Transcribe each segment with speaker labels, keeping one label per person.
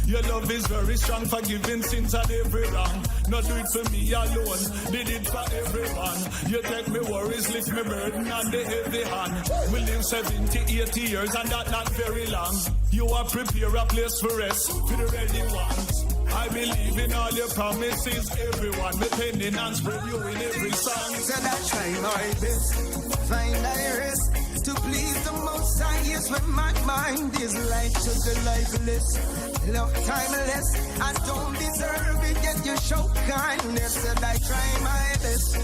Speaker 1: Your love is very strong, forgiving sins and every wrong. Not do it for me alone, did it for everyone. You take me worries, lift me burden and the heavy hand. We live 70, 80 years and that not very long. You are prepare a place for rest for the ready ones. I believe in all your promises, everyone. Me penning and spread you in every song.
Speaker 2: Said I try my best, find I rest. To please the most high, yes, when my mind is light to the lifeless. Love timeless, I don't deserve it, yet you show kindness. Said I try my best,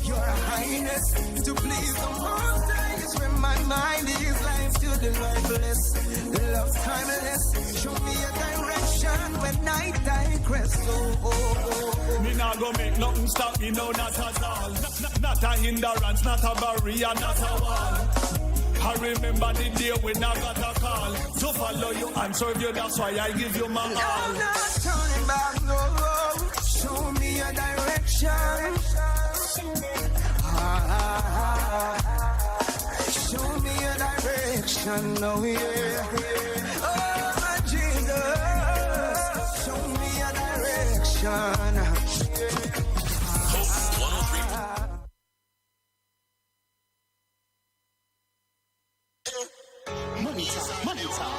Speaker 2: your highness. To please the most high, yes, when my mind is light to the lifeless. Love timeless, show me a direction when night I crest.
Speaker 1: Me not go make nothing stop me, no, not at all. Not a hindrance, not a barrier, not a wall. I remember the day when I got a call to follow you and serve you, that's why I give you my all.
Speaker 2: I'm not turning back, no. Show me a direction. Show me a direction, no, yeah. Oh, my Jesus, show me a direction.
Speaker 3: Money talk, money talk.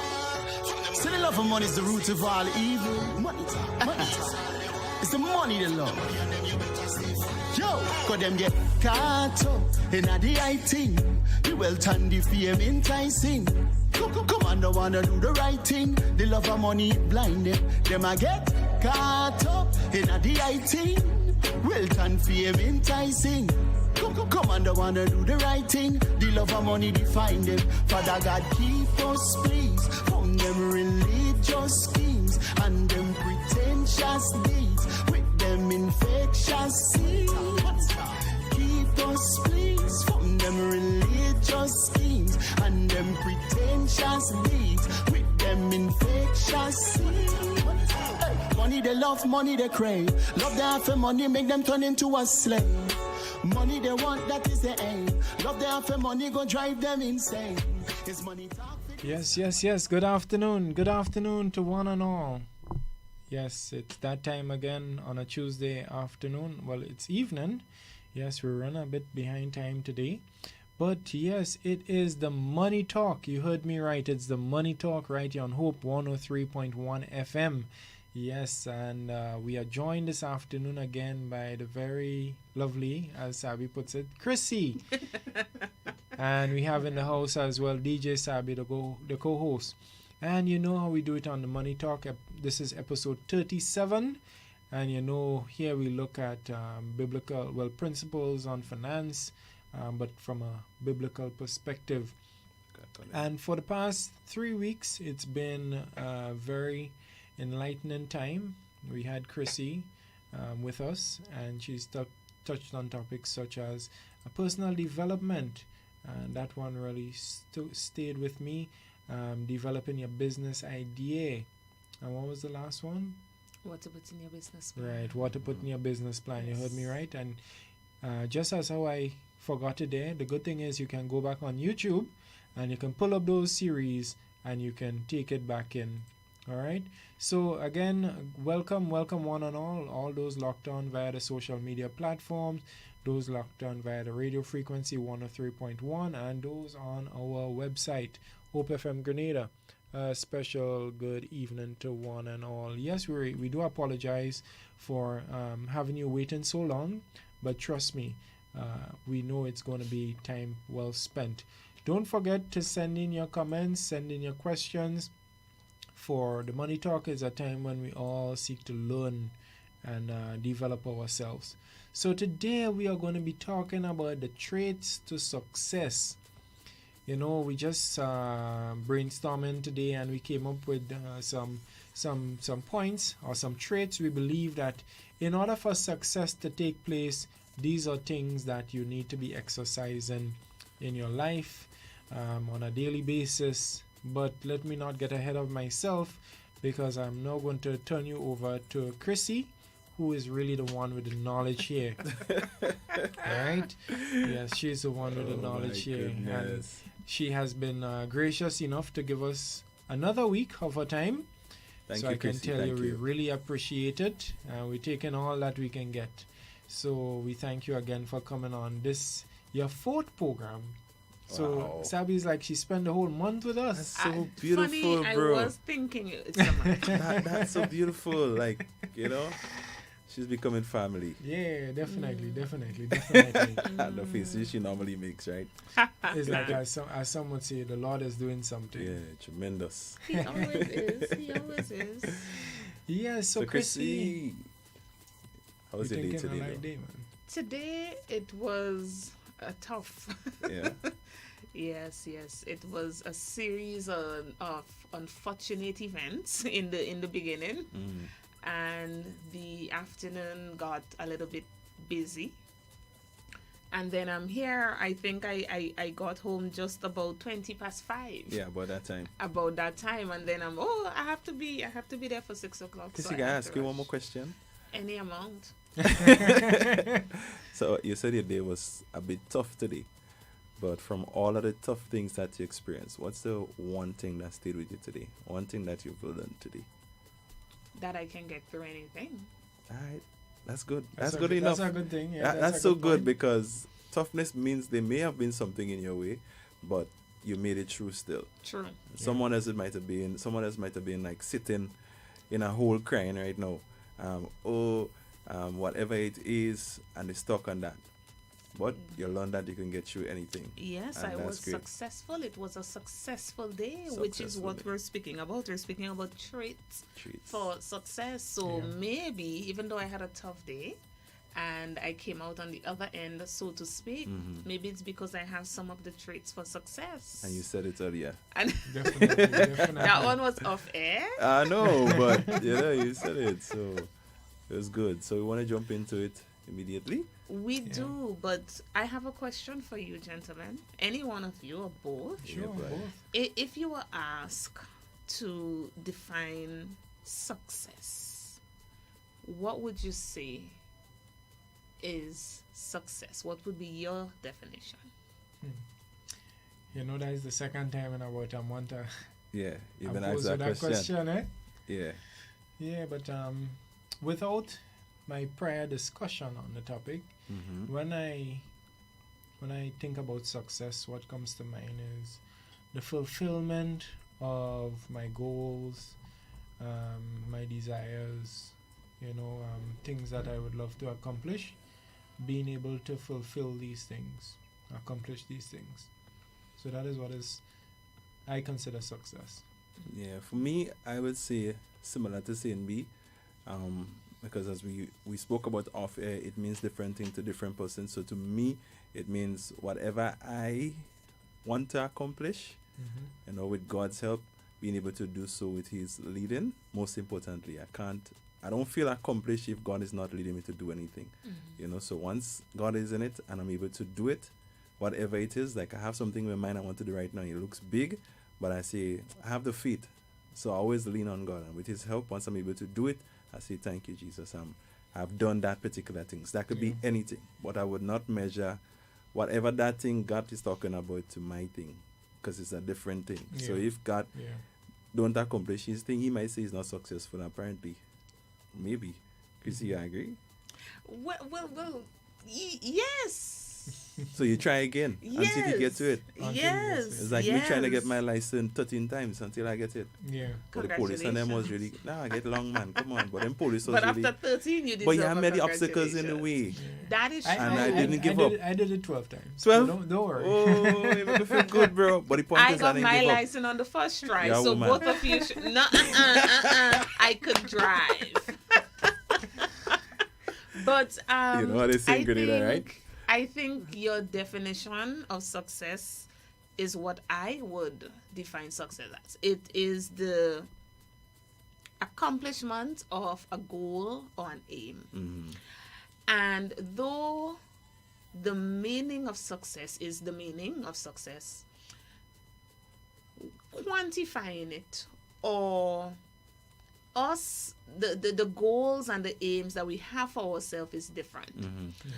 Speaker 3: So the love of money is the root of all evil. Money talk, money talk. It's the money they love. Yo, cause them get caught up in the right thing. The wealth and the fame enticing. Come on, don't wanna do the right thing. The love of money blind them. Them a get caught up in the right thing. Wealth and fame enticing. Come on, don't wanna do the right thing. The love of money define them. Father God, keep us please from them religious schemes and them pretentious deeds with them infectious seeds. Keep us please from them religious schemes and them pretentious deeds with them infectious seeds. Money they love, money they crave. Love they have for money, make them turn into a slave. Money they want, that is the aim. Love they have for money, go drive them insane. It's money talk.
Speaker 4: Yes. Good afternoon to one and all. Yes, it's that time again on a Tuesday afternoon. Well, it's evening. Yes, we run a bit behind time today. But yes, it is the Money Talk. You heard me right. It's the Money Talk right here on Hope 103.1 FM. Yes, and we are joined this afternoon again by the very lovely, as Saby puts it, Chrissy. And we have in the house as well DJ Saby, the co-host. And you know how we do it on the Money Talk. This is episode 37. And you know, here we look at biblical, principles on finance, but from a biblical perspective. And for the past 3 weeks, it's been very enlightening time. We had Chrissy with us, and she's touched on topics such as personal development, and that one really stayed with me. Developing your business idea, and what was the last one?
Speaker 5: What to put in your business plan.
Speaker 4: Right, what to put in your business plan. Yes. You heard me right. And just as how I forgot today, the good thing is you can go back on YouTube and you can pull up those series and you can take it back in. All right. So again, welcome one and all those locked on via the social media platforms, those locked on via the radio frequency 103.1, and those on our website, Hope FM Grenada. Special good evening to one and all. Yes, we do apologize for having you waiting so long, but trust me, we know it's going to be time well spent. Don't forget to send in your comments, send in your questions. For the Money Talk is a time when we all seek to learn and develop ourselves. So today we are going to be talking about the traits to success. You know, we just brainstorming today, and we came up with some points or some traits. We believe that in order for success to take place, these are things that you need to be exercising in your life on a daily basis. But let me not get ahead of myself, because I'm now going to turn you over to Chrissy, who is really the one with the knowledge here. Alright? Yes, she's the one with the knowledge here. And she has been gracious enough to give us another week of her time So I can tell you, we really appreciate it. We're taking all that we can get. So we thank you again for coming on this, your 4th program. So
Speaker 6: Wow.
Speaker 4: Saby's like, she spent the whole month with us.
Speaker 6: So beautiful,
Speaker 5: funny,
Speaker 6: bro.
Speaker 5: I was thinking it's a month.
Speaker 6: That's so beautiful. Like, she's becoming family.
Speaker 4: Yeah, definitely.
Speaker 6: The faces she normally makes, right?
Speaker 4: It's like, as some would say, the Lord is doing something.
Speaker 6: Yeah, tremendous.
Speaker 5: He always is. He always is.
Speaker 4: Yeah, so Chrissy,
Speaker 6: how was
Speaker 4: you
Speaker 6: your day
Speaker 4: thinking
Speaker 6: today,
Speaker 4: a
Speaker 6: though?
Speaker 4: light day, man?
Speaker 5: Today it was tough.
Speaker 6: Yeah.
Speaker 5: Yes. It was a series of unfortunate events in the beginning, and the afternoon got a little bit busy. And then I'm here. I think I got home just about 5:20.
Speaker 6: Yeah, about that time.
Speaker 5: About that time, and then I have to be there for 6:00.
Speaker 6: Chrissy,
Speaker 5: so
Speaker 6: can I
Speaker 5: have
Speaker 6: ask
Speaker 5: to
Speaker 6: you one
Speaker 5: rush.
Speaker 6: more question?
Speaker 5: Any amount.
Speaker 6: So you said your day was a bit tough today, but from all of the tough things that you experienced, what's the one thing that stayed with you today? One thing that you've learned today?
Speaker 5: That I can get through anything.
Speaker 6: All right, that's good.
Speaker 4: That's
Speaker 6: That's
Speaker 4: a
Speaker 6: good
Speaker 4: good-
Speaker 6: enough.
Speaker 4: that's a good thing, yeah,
Speaker 6: That-
Speaker 4: that's
Speaker 6: that's
Speaker 4: a
Speaker 6: so
Speaker 4: good
Speaker 6: good
Speaker 4: point.
Speaker 6: because toughness means there may have been something in your way, but you made it through still.
Speaker 5: True.
Speaker 6: Someone else might have been like sitting in a hole crying right now. Whatever it is, and they're stuck on that. But you learn that you can get through anything.
Speaker 5: Yes,
Speaker 6: And
Speaker 5: I
Speaker 6: that's
Speaker 5: was
Speaker 6: great.
Speaker 5: successful. It was a successful day, which is
Speaker 6: Successful
Speaker 5: what
Speaker 6: day.
Speaker 5: we're speaking about. We're speaking about traits
Speaker 6: Treats.
Speaker 5: for success. So
Speaker 4: Yeah.
Speaker 5: maybe, even though I had a tough day and I came out on the other end, so to speak, maybe it's because I have some of the traits for success.
Speaker 6: And you said it earlier.
Speaker 5: And
Speaker 4: Definitely.
Speaker 5: that one was off air.
Speaker 6: I know, but you said it, so it was good. So we want to jump into it immediately.
Speaker 5: We do, but I have a question for you, gentlemen. Any one of you or both?
Speaker 4: Sure,
Speaker 6: Yeah,
Speaker 4: both.
Speaker 5: If you were asked to define success, what would you say is success? What would be your definition?
Speaker 4: You know, that is the second time in about a month
Speaker 6: Yeah, you've been
Speaker 4: I
Speaker 6: asked
Speaker 4: posed
Speaker 6: that
Speaker 4: that
Speaker 6: question.
Speaker 4: eh?
Speaker 6: Yeah.
Speaker 4: Yeah, but without my prior discussion on the topic, when I think about success, what comes to mind is the fulfillment of my goals, my desires, things that I would love to accomplish, being able to fulfill these things, accomplish these things. So that is what I consider success.
Speaker 6: Yeah, for me, I would say similar to C and B, because as we spoke about off air, it means different things to different persons. So to me, it means whatever I want to accomplish, with God's help, being able to do so with His leading. Most importantly, I don't feel accomplished if God is not leading me to do anything. So once God is in it and I'm able to do it, whatever it is, like I have something in my mind I want to do right now. It looks big, but I say, I have the faith. So I always lean on God. And with His help, once I'm able to do it, I say, thank you, Jesus. I've done that particular thing. So that could be anything, but I would not measure whatever that thing God is talking about to my thing, because it's a different thing. So
Speaker 4: Yeah.
Speaker 6: if God don't accomplish His thing, He might say He's not successful, apparently. Maybe. Chrissy, you agree?
Speaker 5: Well, yes.
Speaker 6: So you try again until you get to it.
Speaker 4: Until you
Speaker 5: Yes.
Speaker 4: get to it.
Speaker 6: It's like me trying to get my license 13 times until I get it.
Speaker 4: Yeah.
Speaker 6: But the police and them was really, I get long, man. Come on. But them police was
Speaker 5: But
Speaker 6: really.
Speaker 5: after 13, you deserve
Speaker 6: But you
Speaker 5: a
Speaker 6: have many obstacles in the
Speaker 5: congratulations.
Speaker 6: way.
Speaker 5: That is
Speaker 6: And
Speaker 5: true.
Speaker 6: I didn't give up.
Speaker 4: I did it 12 times.
Speaker 6: 12?
Speaker 4: So don't worry.
Speaker 6: Oh, you make me feel good, bro. But the point
Speaker 5: I
Speaker 6: is, I
Speaker 5: got
Speaker 6: didn't
Speaker 5: my
Speaker 6: give up.
Speaker 5: license on the first try,
Speaker 6: You're a
Speaker 5: so
Speaker 6: woman.
Speaker 5: both of you should. No, I could drive. But
Speaker 6: You know what they say,
Speaker 5: I
Speaker 6: Grenada, right?
Speaker 5: I think your definition of success is what I would define success as. It is the accomplishment of a goal or an aim. And though the meaning of success is the meaning of success, quantifying it or the goals and the aims that we have for ourselves is different.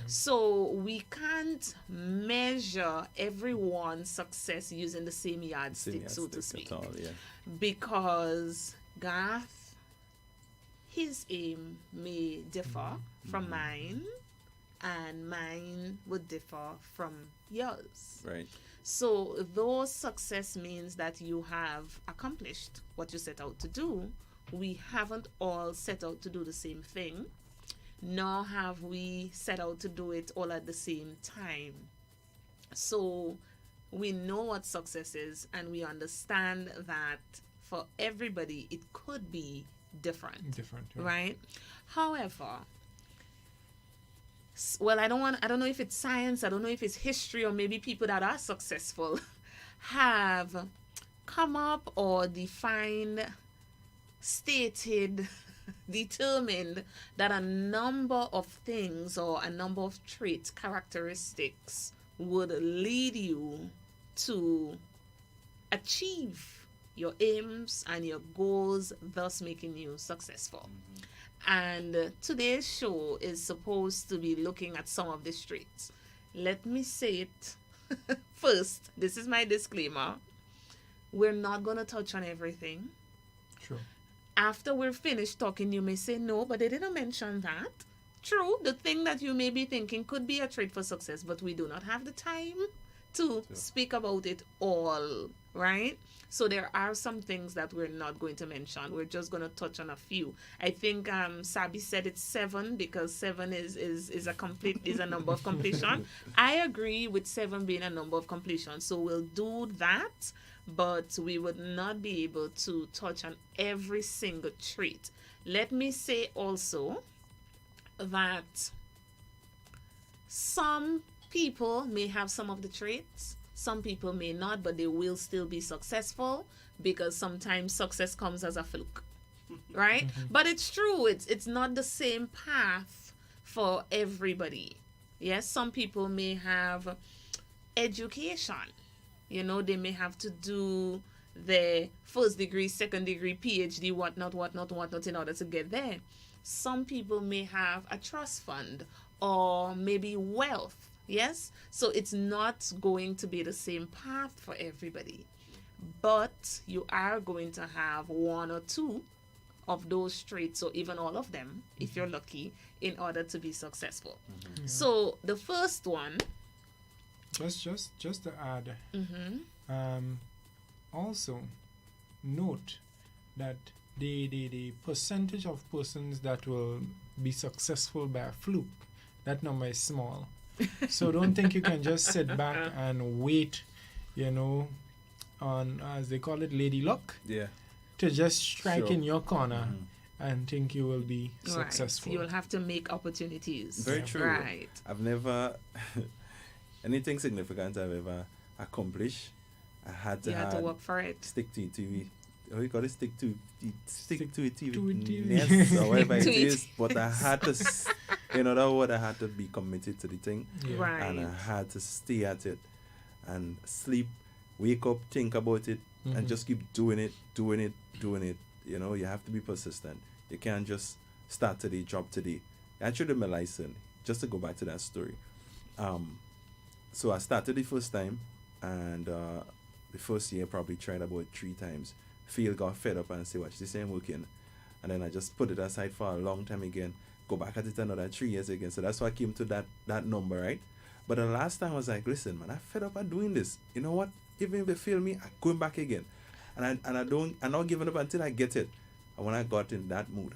Speaker 5: So we can't measure everyone's success using the same yardstick, so to speak.
Speaker 6: At all, yeah.
Speaker 5: Because Garth, Chrissy's aim may differ from mine, and mine would differ from yours.
Speaker 6: Right.
Speaker 5: So, though success means that you have accomplished what you set out to do, we haven't all set out to do the same thing, nor have we set out to do it all at the same time. So, we know what success is, and we understand that for everybody it could be different.
Speaker 4: Yeah.
Speaker 5: Right? However, well, I don't know if it's science, I don't know if it's history, or maybe people that are successful have come up or defined, stated, determined that a number of things or a number of traits, characteristics would lead you to achieve your aims and your goals, thus making you successful. And today's show is supposed to be looking at some of these traits. Let me say it first. This is my disclaimer. We're not going to touch on everything.
Speaker 4: True.
Speaker 5: After we're finished talking, you may say, no, but they didn't mention that. True, the thing that you may be thinking could be a trait for success, but we do not have the time to speak about it all, right? So there are some things that we're not going to mention. We're just going to touch on a few. I think Saby said it's 7 because 7 is a number of completion. I agree with 7 being a number of completion. So we'll do that, but we would not be able to touch on every single trait. Let me say also that some people may have some of the traits, some people may not, but they will still be successful because sometimes success comes as a fluke, right? But it's true, it's not the same path for everybody. Yes, some people may have education, they may have to do their first degree, second degree, PhD, whatnot in order to get there. Some people may have a trust fund or maybe wealth. Yes, so it's not going to be the same path for everybody, but you are going to have 1 or 2 of those traits, or even all of them, if you're lucky, in order to be successful.
Speaker 4: Yeah.
Speaker 5: So the first one,
Speaker 4: just to add, also note that the percentage of persons that will be successful by a fluke, that number is small. So don't think you can just sit back and wait, on, as they call it, lady luck.
Speaker 6: Yeah.
Speaker 4: To just strike in your corner and think you will be
Speaker 5: right,
Speaker 4: successful.
Speaker 5: you will have to make opportunities.
Speaker 6: Very true.
Speaker 5: Right.
Speaker 6: I've never, anything significant I've ever accomplished, I had to,
Speaker 5: you had to work for it.
Speaker 6: Stick to TV. Oh, you got to stick to it.
Speaker 4: TV.
Speaker 6: Yes, or whatever it
Speaker 5: To it.
Speaker 6: is. But I had to, in other words, I had to be committed to the thing.
Speaker 4: Yeah.
Speaker 5: Right.
Speaker 6: And I had to stay at it and sleep, wake up, think about it, and just keep doing it. You have to be persistent. You can't just start today, drop today. I showed them a lesson, just to go back to that story. So I started the first time, and the first year probably tried about 3 times. Failed, got fed up, and say, watch, this ain't working. And then I just put it aside for a long time again. Go back at it another 3 years again. So that's why I came to that number, right? But the last time I was like, listen, man, I fed up at doing this. You know what? Even if they fail me, I'm going back again. I'm not giving up until I get it. And when I got in that mood,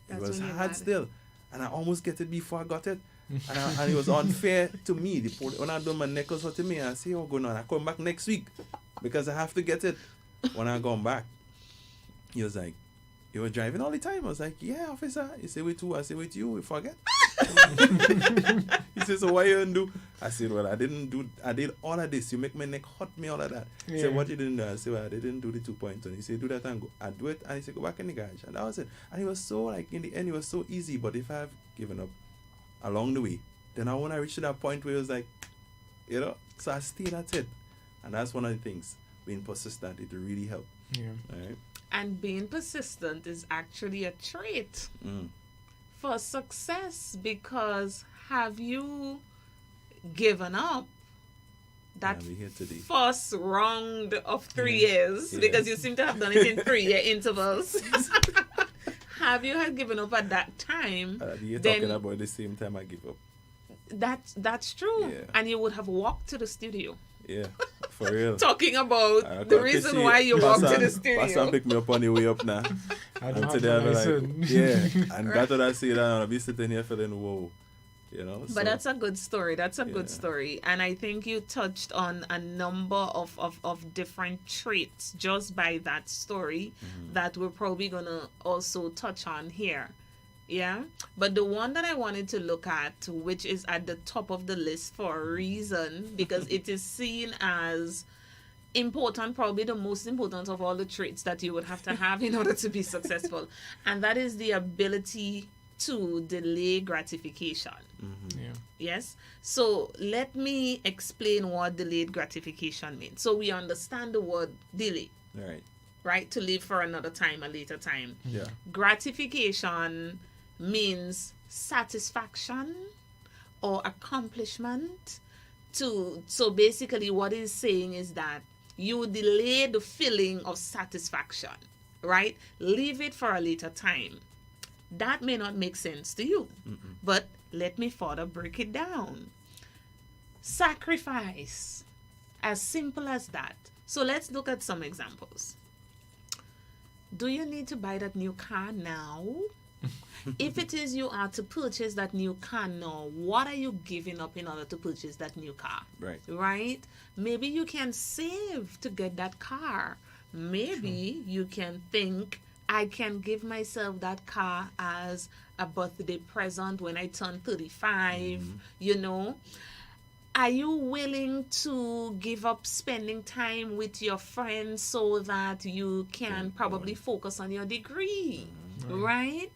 Speaker 5: That's
Speaker 6: it was
Speaker 5: when you
Speaker 6: hard
Speaker 5: got it.
Speaker 6: still. And I almost get it before I got it. And it was unfair to me. When I done my neck was to me, I say, oh, going on. I come back next week because I have to get it. When I gone back, he was like, you were driving all the time? I was like, yeah, officer. He said, with who? I said, with you. We forget. He said, so what you didn't do? I said, well, I did all of this. You make my neck hot me, all of that. He said, what you didn't do? I said, well, I didn't do the 2.1. He said, do that and go. I do it. And he said, go back in the garage. And that was it. And it was so, like, in the end, it was so easy. But if I have given up along the way, then when I reached to that point where it was like, so I stayed at it. And that's one of the things. Being persistent, it really helped.
Speaker 4: Yeah.
Speaker 6: Right?
Speaker 5: And being persistent is actually a trait for success, because have you given up that
Speaker 6: we're here today.
Speaker 5: first round of 3 years?
Speaker 6: Yeah.
Speaker 5: Because you seem to have done it in 3-year intervals. have you had given up at that time,
Speaker 6: You're
Speaker 5: then
Speaker 6: talking about the same time I give up.
Speaker 5: that's true.
Speaker 6: Yeah.
Speaker 5: And you would have walked to the studio.
Speaker 6: Yeah, for real.
Speaker 5: Talking about the reason why you walked to the studio.
Speaker 6: Pastor pick me up on the way up now.
Speaker 4: I
Speaker 6: And
Speaker 4: don't
Speaker 6: today
Speaker 4: have
Speaker 6: I'll
Speaker 4: my
Speaker 6: be like,
Speaker 4: license.
Speaker 6: yeah. And got what I see that and I'll be sitting here feeling, whoa. You know?
Speaker 5: But that's a good story. That's a
Speaker 6: Yeah.
Speaker 5: good story. And I think you touched on a number of different traits just by that story that we're probably going to also touch on here. Yeah. But the one that I wanted to look at, which is at the top of the list for a reason, because it is seen as important, probably the most important of all the traits that you would have to have in order to be successful. And that is the ability to delay gratification.
Speaker 4: Yeah.
Speaker 5: Yes. So let me explain what delayed gratification means. So we understand the word delay,
Speaker 6: Right.
Speaker 5: right? To live for another time, a later time.
Speaker 6: Yeah.
Speaker 5: Gratification means satisfaction or accomplishment. So basically what it's saying is that you delay the feeling of satisfaction, right? Leave it for a later time. That may not make sense to you, but let me further break it down. Sacrifice, as simple as that. So let's look at some examples. Do you need to buy that new car now? If it is you are to purchase that new car now, what are you giving up in order to purchase that new car?
Speaker 6: Right.
Speaker 5: Right? Maybe you can save to get that car. Maybe you can think, I can give myself that car as a birthday present when I turn 35, you know. Are you willing to give up spending time with your friends so that you can probably focus on your degree, right?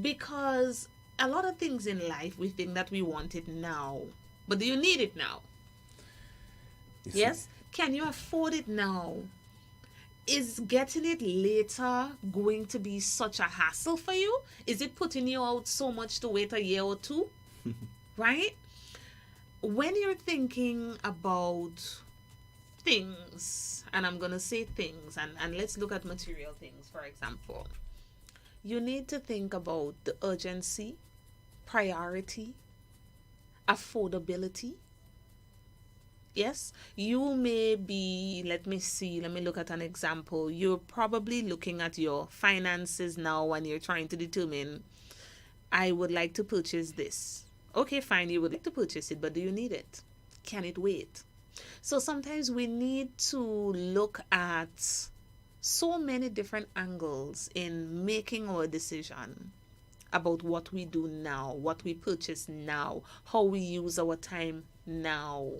Speaker 5: Because a lot of things in life, we think that we want it now. But do you need it now?
Speaker 6: You see,
Speaker 5: Yes? Can you afford it now? Is getting it later going to be such a hassle for you? Is it putting you out so much to wait a year or two? Right? When you're thinking about things, and I'm going to say things, and let's look at material things, for example. You need to think about the urgency, priority, affordability. Yes, you may be, let me look at an example. You're probably looking at your finances now and you're trying to determine, I would like to purchase this. Okay, fine, you would like to purchase it, but do you need it? Can it wait? So sometimes we need to look at so many different angles in making our decision about what we do now, what we purchase now, how we use our time now.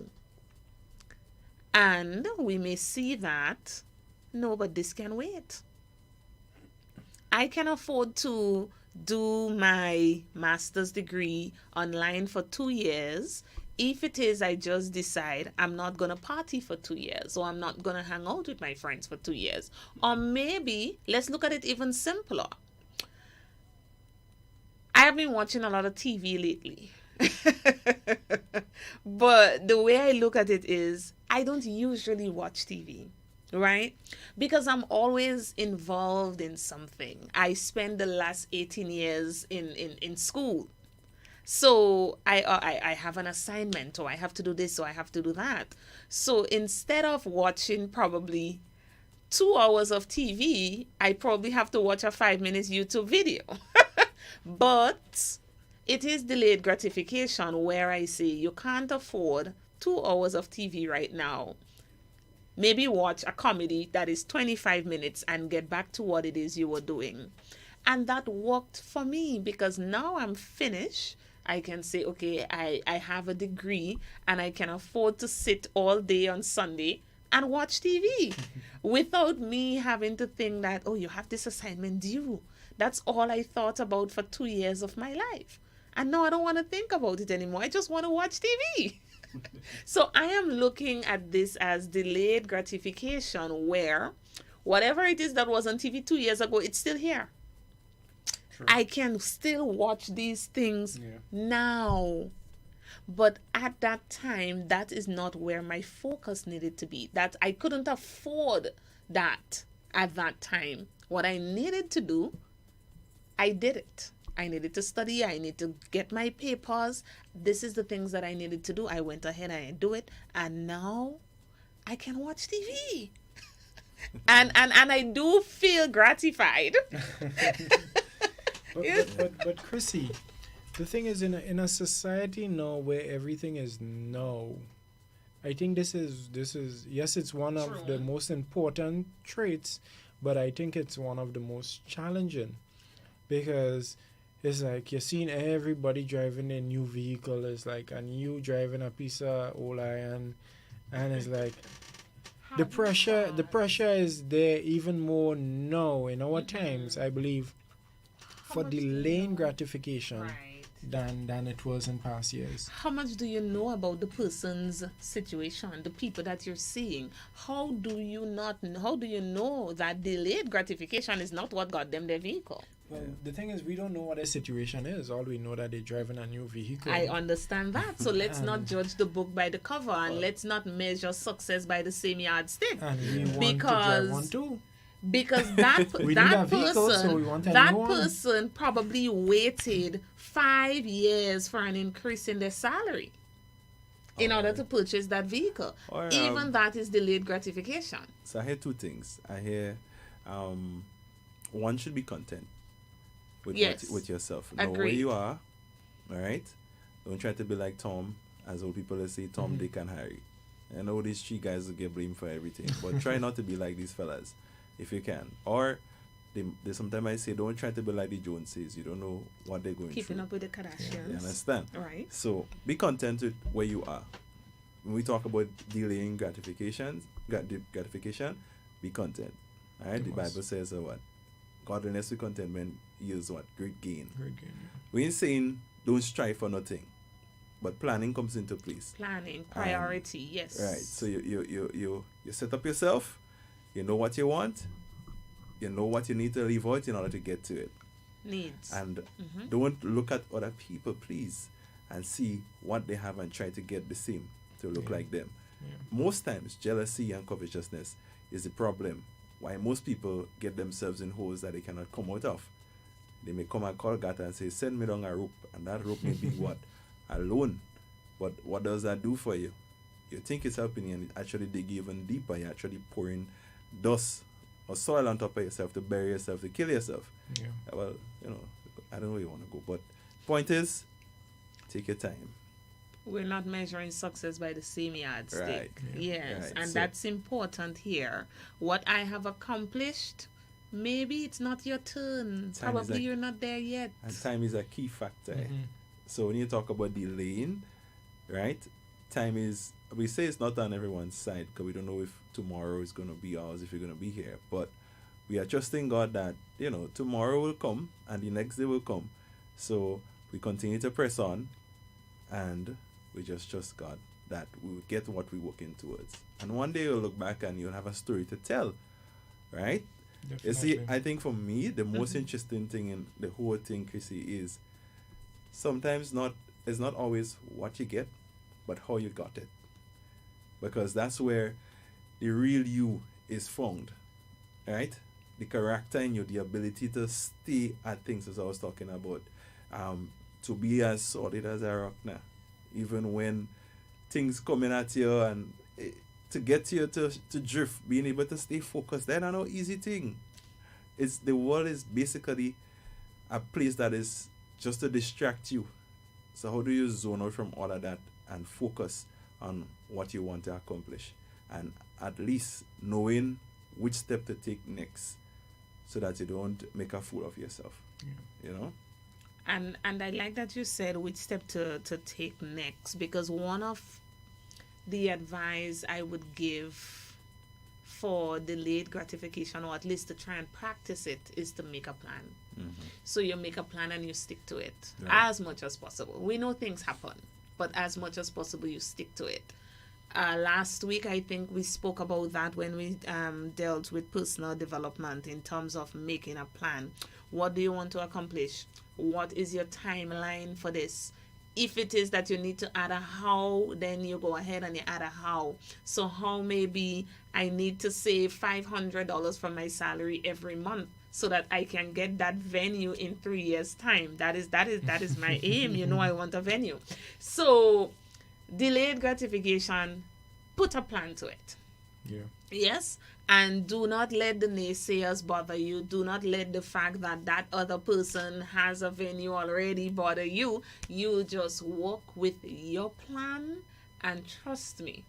Speaker 5: And we may see that, no, but this can wait. I can afford to do my master's degree online for 2 years. If it is, I just decide I'm not going to party for 2 years, or I'm not going to hang out with my friends for 2 years. Or maybe, let's look at it even simpler. I have been watching a lot of TV lately. But the way I look at it is, I don't usually watch TV, right? Because I'm always involved in something. I spent the last 18 years in school. So I have an assignment, or I have to do this, or I have to do that. So instead of watching probably 2 hours of TV, I probably have to watch a 5-minute YouTube video. But it is delayed gratification, where I say you can't afford 2 hours of TV right now. Maybe watch a comedy that is 25 minutes and get back to what it is you were doing. And that worked for me, because now I'm finished. I can say, okay, I have a degree and I can afford to sit all day on Sunday and watch TV without me having to think that, oh, you have this assignment due. That's all I thought about for 2 years of my life. And now I don't want to think about it anymore. I just want to watch TV. So I am looking at this as delayed gratification, where whatever it is that was on TV 2 years ago, it's still here.
Speaker 4: True.
Speaker 5: I can still watch these things now. But at that time, that is not where my focus needed to be. That I couldn't afford that at that time. What I needed to do I did it. I needed to study. I need to get my papers. This is the things that I needed to do. I went ahead and I do it. And now I can watch TV. and I do feel gratified.
Speaker 4: But Chrissy, the thing is, in a society now where everything is no, I think this is yes, it's one of the most important traits, but I think it's one of the most challenging, because it's like you're seeing everybody driving a new vehicle. It's like, and you driving a piece of old iron, and it's like the pressure is there even more now in our times, I believe, for delaying gratification.
Speaker 5: Right.
Speaker 4: Than it was in past years.
Speaker 5: How much do you know about the person's situation, the people that you're seeing? How do you know that delayed gratification is not what got them their vehicle?
Speaker 4: Well, the thing is, we don't know what their situation is. All we know that they're driving a new vehicle.
Speaker 5: I understand that. So let's not judge the book by the cover, and let's not measure success by the same yardstick.
Speaker 4: And we want to drive one too.
Speaker 5: Because that
Speaker 4: vehicle,
Speaker 5: person probably waited 5 years for an increase in their salary in order to purchase that vehicle. Even that is delayed gratification.
Speaker 6: So I hear two things. I hear one should be content with with yourself. Know where you are, all right? Don't try to be like Tom, as old people say, Tom, Dick, and Harry. I know these three guys will get blamed for everything, but try not to be like these fellas if you can. Or they sometimes I say, don't try to be like the Joneses. You don't know what they're going
Speaker 5: Keeping
Speaker 6: through.
Speaker 5: up with the Kardashians.
Speaker 6: You understand?
Speaker 5: Right.
Speaker 6: So be content with where you are. When we talk about delaying gratification, be content. All right? The Bible says what? Godliness with contentment yields what? Great gain.
Speaker 4: Great gain, yeah.
Speaker 6: We ain't saying don't strive for nothing, but planning comes into place.
Speaker 5: Planning, priority, yes.
Speaker 6: Right. So you set up yourself. You know what you want. You know what you need to leave out in order to get to it.
Speaker 5: Needs.
Speaker 6: And don't look at other people, please, and see what they have and try to get the same to look like them.
Speaker 4: Yeah.
Speaker 6: Most times, jealousy and covetousness is the problem why most people get themselves in holes that they cannot come out of. They may come and call God and say, send me down a rope, and that rope may be what? A loan. But what does that do for you? You think it's helping you, and it actually dig you even deeper. You're actually pouring dust or soil on top of yourself to bury yourself, to kill yourself.
Speaker 4: Yeah.
Speaker 6: Well, I don't know where you want to go, but point is, take your time.
Speaker 5: We're not measuring success by the same yardstick.
Speaker 6: Right.
Speaker 5: Yes,
Speaker 6: Right.
Speaker 5: and
Speaker 6: So-
Speaker 5: that's important here. What I have accomplished, maybe it's not your turn.
Speaker 6: Time is
Speaker 5: Probably
Speaker 6: like-
Speaker 5: you're not there yet.
Speaker 6: And time is a key factor. So when you talk about delaying, right? Time is, we say it's not on everyone's side because we don't know if tomorrow is going to be ours, if you're going to be here. But we are trusting God that, tomorrow will come and the next day will come. So we continue to press on and we just trust God that we will get what we're working towards. And one day you'll look back and you'll have a story to tell, right? You see,
Speaker 4: Definitely.
Speaker 6: I think for me, the most interesting thing in the whole thing, Chrissy, is sometimes it's not always what you get, but how you got it. Because that's where the real you is found, right? The character in you, the ability to stay at things, as I was talking about, to be as solid as a rock now, even when things coming at you and to get you to drift, being able to stay focused. That's not no easy thing. The world is basically a place that is just to distract you. So how do you zone out from all of that and focus on what you want to accomplish, and at least knowing which step to take next, so that you don't make a fool of yourself.
Speaker 5: And I like that you said which step to take next, because one of the advice I would give for delayed gratification, or at least to try and practice it, is to make a plan. So you make a plan and you stick to it as much as possible. We know things happen, but as much as possible you stick to it. Last week, I think we spoke about that when we dealt with personal development in terms of making a plan. What do you want to accomplish? What is your timeline for this? If it is that you need to add a how, then you go ahead and you add a how. So how maybe I need to save $500 from my salary every month. so that I can get that venue in 3 years' time. That is my aim. You know, I want a venue. So delayed gratification, put a plan to it.
Speaker 4: Yeah.
Speaker 5: Yes, and do not let the naysayers bother you. Do not let the fact that that other person has a venue already bother you. You just walk with your plan, and trust me,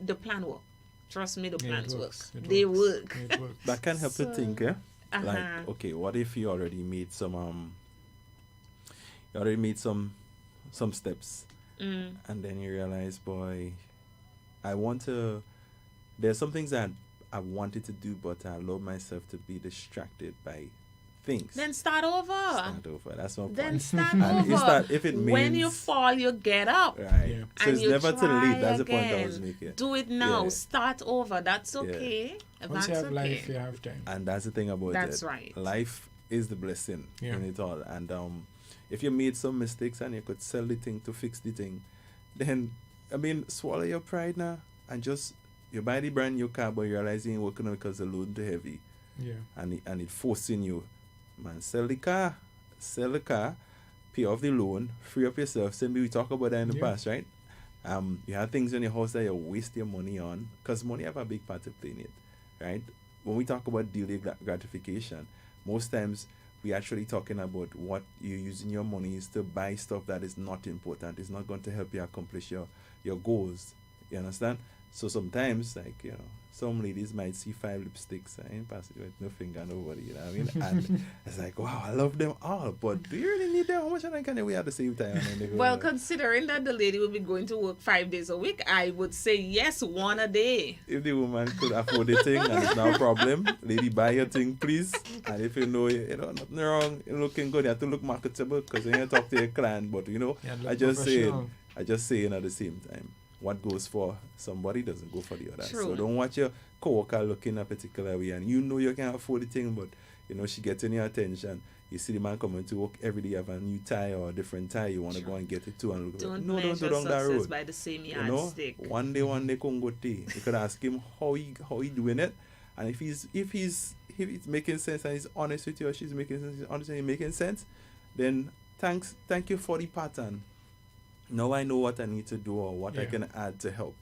Speaker 5: the plan works. Trust me, the plans work. They work.
Speaker 4: It works.
Speaker 6: That can help you think, eh?
Speaker 5: Uh-huh.
Speaker 6: Like, okay, what if you already made some steps, and then you realize, boy, there's some things that I wanted to do, but I allow myself to be distracted by things.
Speaker 5: Then start over.
Speaker 6: That's my point.
Speaker 5: Then start
Speaker 6: And
Speaker 5: over.
Speaker 6: if it means,
Speaker 5: when you fall, you get up.
Speaker 6: right?
Speaker 4: Yeah.
Speaker 6: So
Speaker 5: And
Speaker 6: it's
Speaker 5: you
Speaker 6: never too
Speaker 5: try
Speaker 6: late. That's the point I
Speaker 5: again.
Speaker 6: was making.
Speaker 5: Do it now.
Speaker 6: Yeah.
Speaker 5: Start over. That's okay.
Speaker 4: Once
Speaker 5: That's
Speaker 4: you have
Speaker 5: okay.
Speaker 4: life, you have time.
Speaker 6: And that's the thing about
Speaker 5: That's
Speaker 6: it.
Speaker 5: right.
Speaker 6: Life is the blessing
Speaker 4: Yeah.
Speaker 6: in it all. And if you made some mistakes and you could sell the thing to fix the thing, then swallow your pride now and just you buy the brand new car, but you realize you ain't working on it because the load too heavy,
Speaker 4: Yeah.
Speaker 6: and it forcing you, man. Sell the car, pay off the loan, free up yourself. Same we talk about that in the
Speaker 4: Yeah.
Speaker 6: past, right? You have things in your house that you waste your money on because money have a big part to play in it, right? When we talk about delayed gratification, most times we actually talking about what you're using your money is to buy stuff that is not important. It's not going to help you accomplish your goals. You understand? So sometimes, like, some ladies might see 5 lipsticks. I ain't passing with no finger, nobody, you know what I mean? And it's like, wow, I love them all, but do you really need them? How much of them can we at the same time? And they go,
Speaker 5: Well, considering that the lady will be going to work 5 days a week, I would say yes, 1 a day.
Speaker 6: if the woman could afford the thing and it's not a problem, lady, buy your thing, please. And if you know, nothing wrong, you're looking good, you have to look marketable because when you talk to your client, but
Speaker 4: Yeah, look
Speaker 6: I just
Speaker 4: professional.
Speaker 6: saying at the same time, what goes for somebody doesn't go for the other.
Speaker 5: True.
Speaker 6: So don't watch your coworker looking a particular way and you can't afford the thing, but she getting your attention. You see the man coming to work every day, have a new tie or a different tie, you want to go and get it too and look.
Speaker 5: Don't
Speaker 6: Don't
Speaker 5: measure
Speaker 6: go down that
Speaker 5: success
Speaker 6: road.
Speaker 5: by the same yardstick.
Speaker 6: One day Congo tea. You could ask him how he doing it, and if it's making sense and he's honest with you, or she's making sense, he's honest and he's making sense, then thank you for the pattern. Now I know what I need to do or what I
Speaker 4: Yeah.
Speaker 6: can add to help,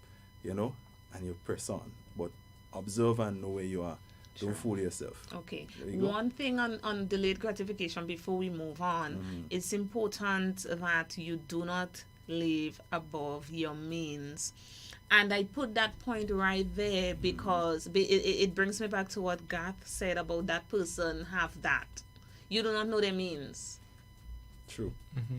Speaker 6: and you press on. But observe and know where you are. Don't fool yourself.
Speaker 5: Okay.
Speaker 6: There you go.
Speaker 5: One thing on delayed gratification before we move on, it's important that you do not live above your means. And I put that point right there because it brings me back to what Garth said about that person have that. You do not know their means.
Speaker 6: True.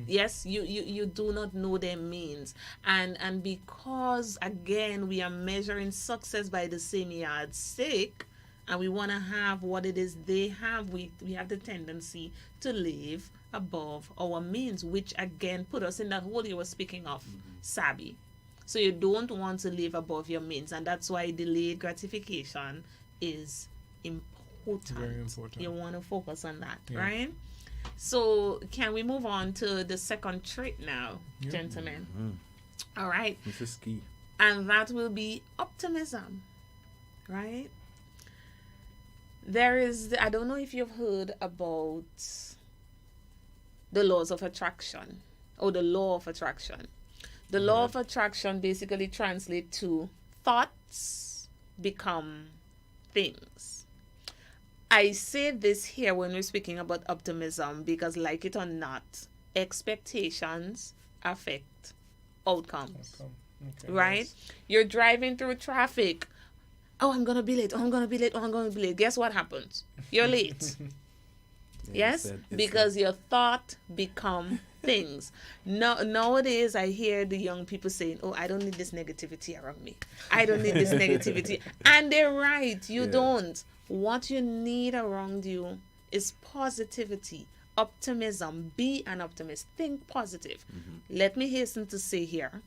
Speaker 5: Yes, you do not know their means, and because again we are measuring success by the same yardstick, and we want to have what it is they have, we have the tendency to live above our means, which again put us in that hole you were speaking of, Saby. So you don't want to live above your means, and that's why delayed gratification is important.
Speaker 4: Very important.
Speaker 5: You want to focus on that,
Speaker 4: Yeah.
Speaker 5: right? So can we move on to the second trait now,
Speaker 4: Yeah.
Speaker 5: gentlemen? All right.
Speaker 6: This is key.
Speaker 5: And that will be optimism, right? There is, I don't know if you've heard about the laws of attraction or the law of attraction. The law of attraction basically translates to thoughts become things. I say this here when we're speaking about optimism because, like it or not, expectations affect outcomes.
Speaker 4: Okay,
Speaker 5: Right?
Speaker 4: nice.
Speaker 5: You're driving through traffic. Oh, I'm going to be late. Oh, I'm going to be late. Oh, I'm going to be late. Guess what happens? You're late. Yes? Because your thought become things. Nowadays, I hear the young people saying, oh, I don't need this negativity around me. I don't need this negativity. And they're right. You
Speaker 6: Yeah.
Speaker 5: don't. What you need around you is positivity, optimism. Be an optimist. Think positive. Let me hasten to say here,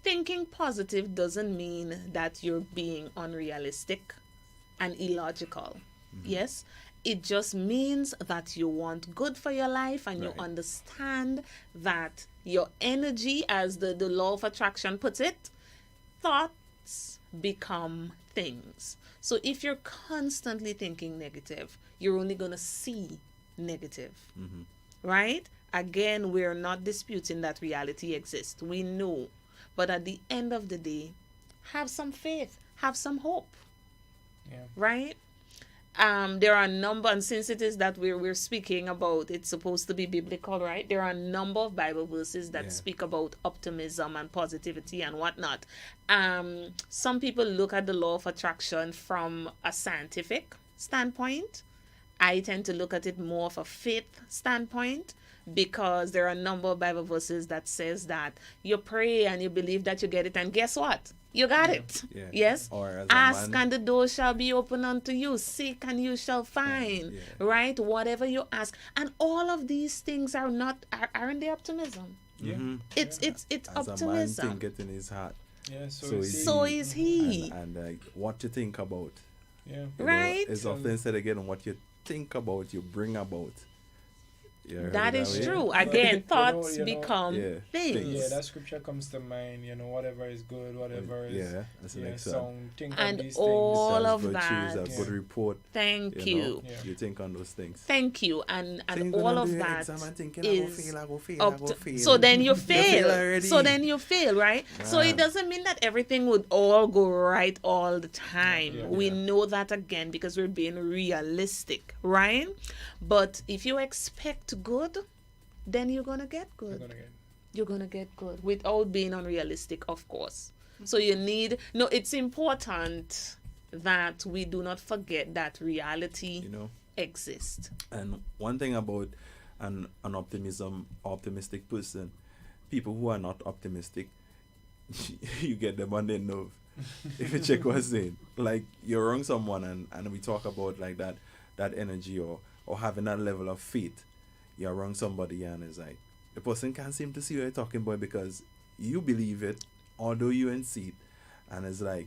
Speaker 5: thinking positive doesn't mean that you're being unrealistic and illogical. Yes, it just means that you want good for your life and you
Speaker 6: Right.
Speaker 5: understand that your energy, as the law of attraction puts it, thoughts become things. So if you're constantly thinking negative, you're only going to see negative. Right? Again, we're not disputing that reality exists. We know. But at the end of the day, have some faith, have some hope.
Speaker 4: Yeah.
Speaker 5: Right? There are a number, and since it is that we're speaking about, it's supposed to be biblical, right? There are a number of Bible verses that speak about optimism and positivity and whatnot. Some people look at the law of attraction from a scientific standpoint. I tend to look at it more of a faith standpoint, because there are a number of Bible verses that says that you pray and you believe that you get it, and guess what? You got it.
Speaker 6: Yeah.
Speaker 5: Yes.
Speaker 6: Or as a
Speaker 5: Ask
Speaker 6: man-
Speaker 5: and the door shall be open unto you. Seek and you shall find.
Speaker 6: Yeah.
Speaker 5: Right? Whatever you ask. And all of these things aren't they optimism?
Speaker 4: Yeah.
Speaker 5: It's
Speaker 6: As a man
Speaker 5: optimism.
Speaker 6: thinketh in his heart.
Speaker 4: Yeah.
Speaker 6: So
Speaker 4: is
Speaker 6: is
Speaker 5: So
Speaker 6: he.
Speaker 5: is he.
Speaker 6: And what you think about.
Speaker 4: Yeah.
Speaker 6: You know,
Speaker 5: Right?
Speaker 6: it's often said again, what you think about, you bring about. You heard
Speaker 5: That
Speaker 6: it
Speaker 5: is
Speaker 6: way?
Speaker 5: true.
Speaker 4: But,
Speaker 5: Again,
Speaker 4: you know,
Speaker 5: thoughts
Speaker 4: you know,
Speaker 5: become
Speaker 6: Yeah.
Speaker 5: things.
Speaker 4: Yeah, that scripture comes to mind. You know, whatever is good, whatever is
Speaker 6: Yeah, that's the next one.
Speaker 4: sound. Think
Speaker 5: And
Speaker 4: on these
Speaker 5: all
Speaker 4: things.
Speaker 5: of
Speaker 6: Virtues,
Speaker 5: that.
Speaker 6: a good report.
Speaker 5: Thank
Speaker 6: know,
Speaker 5: you.
Speaker 4: Yeah.
Speaker 6: You think on those things.
Speaker 5: Thank you. And
Speaker 6: Think
Speaker 5: all
Speaker 6: gonna
Speaker 5: of
Speaker 6: do your
Speaker 5: that
Speaker 6: exam and thinking,
Speaker 5: is
Speaker 6: I go fail.
Speaker 5: up to, so then you fail.
Speaker 6: already.
Speaker 5: So then you fail, right? So
Speaker 6: Wow.
Speaker 5: it doesn't mean that everything would all go right all the time.
Speaker 4: Yeah.
Speaker 5: We
Speaker 6: Yeah.
Speaker 5: know that again because we're being realistic, right? But if you expect good, then you're gonna get
Speaker 4: You're
Speaker 5: good.
Speaker 4: gonna get-
Speaker 5: You're gonna get good without being unrealistic, of course. So you need it's important that we do not forget that reality
Speaker 6: You know.
Speaker 5: exists.
Speaker 6: And one thing about an optimistic person, people who are not optimistic, you get them on their nerve. If you check what's saying, like you're wrong someone, and we talk about like that energy or having that level of faith. You're wrong somebody, and it's like the person can't seem to see what you're talking about because you believe it, although you ain't see it, and it's like,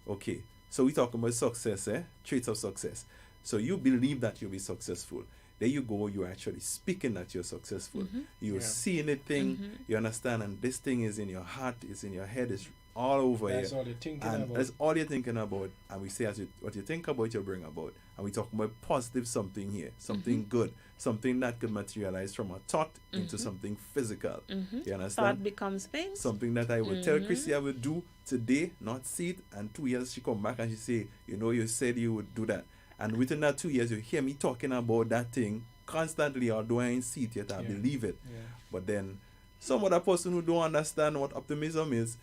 Speaker 6: okay, so we talking about success, traits of success. So you believe that you'll be successful. There you go, you're actually speaking that you're successful. You're
Speaker 4: Yeah.
Speaker 6: seeing a thing, you understand, and this thing is in your heart, it's in your head, it's all over
Speaker 4: That's
Speaker 6: here.
Speaker 4: all you're thinking
Speaker 6: And
Speaker 4: about.
Speaker 6: that's all you're thinking about. And we say what you think about, you bring about. And we talk about positive something here, something good, something that could materialize from a thought into something physical. You understand?
Speaker 5: Thought becomes things.
Speaker 6: Something that I would tell Chrissy I would do today, not see it, and 2 years she come back and she say, you said you would do that. And within that 2 years, you hear me talking about that thing constantly, although I ain't see it yet, I
Speaker 4: Yeah.
Speaker 6: believe it.
Speaker 4: Yeah.
Speaker 6: But then some other person who don't understand what optimism is,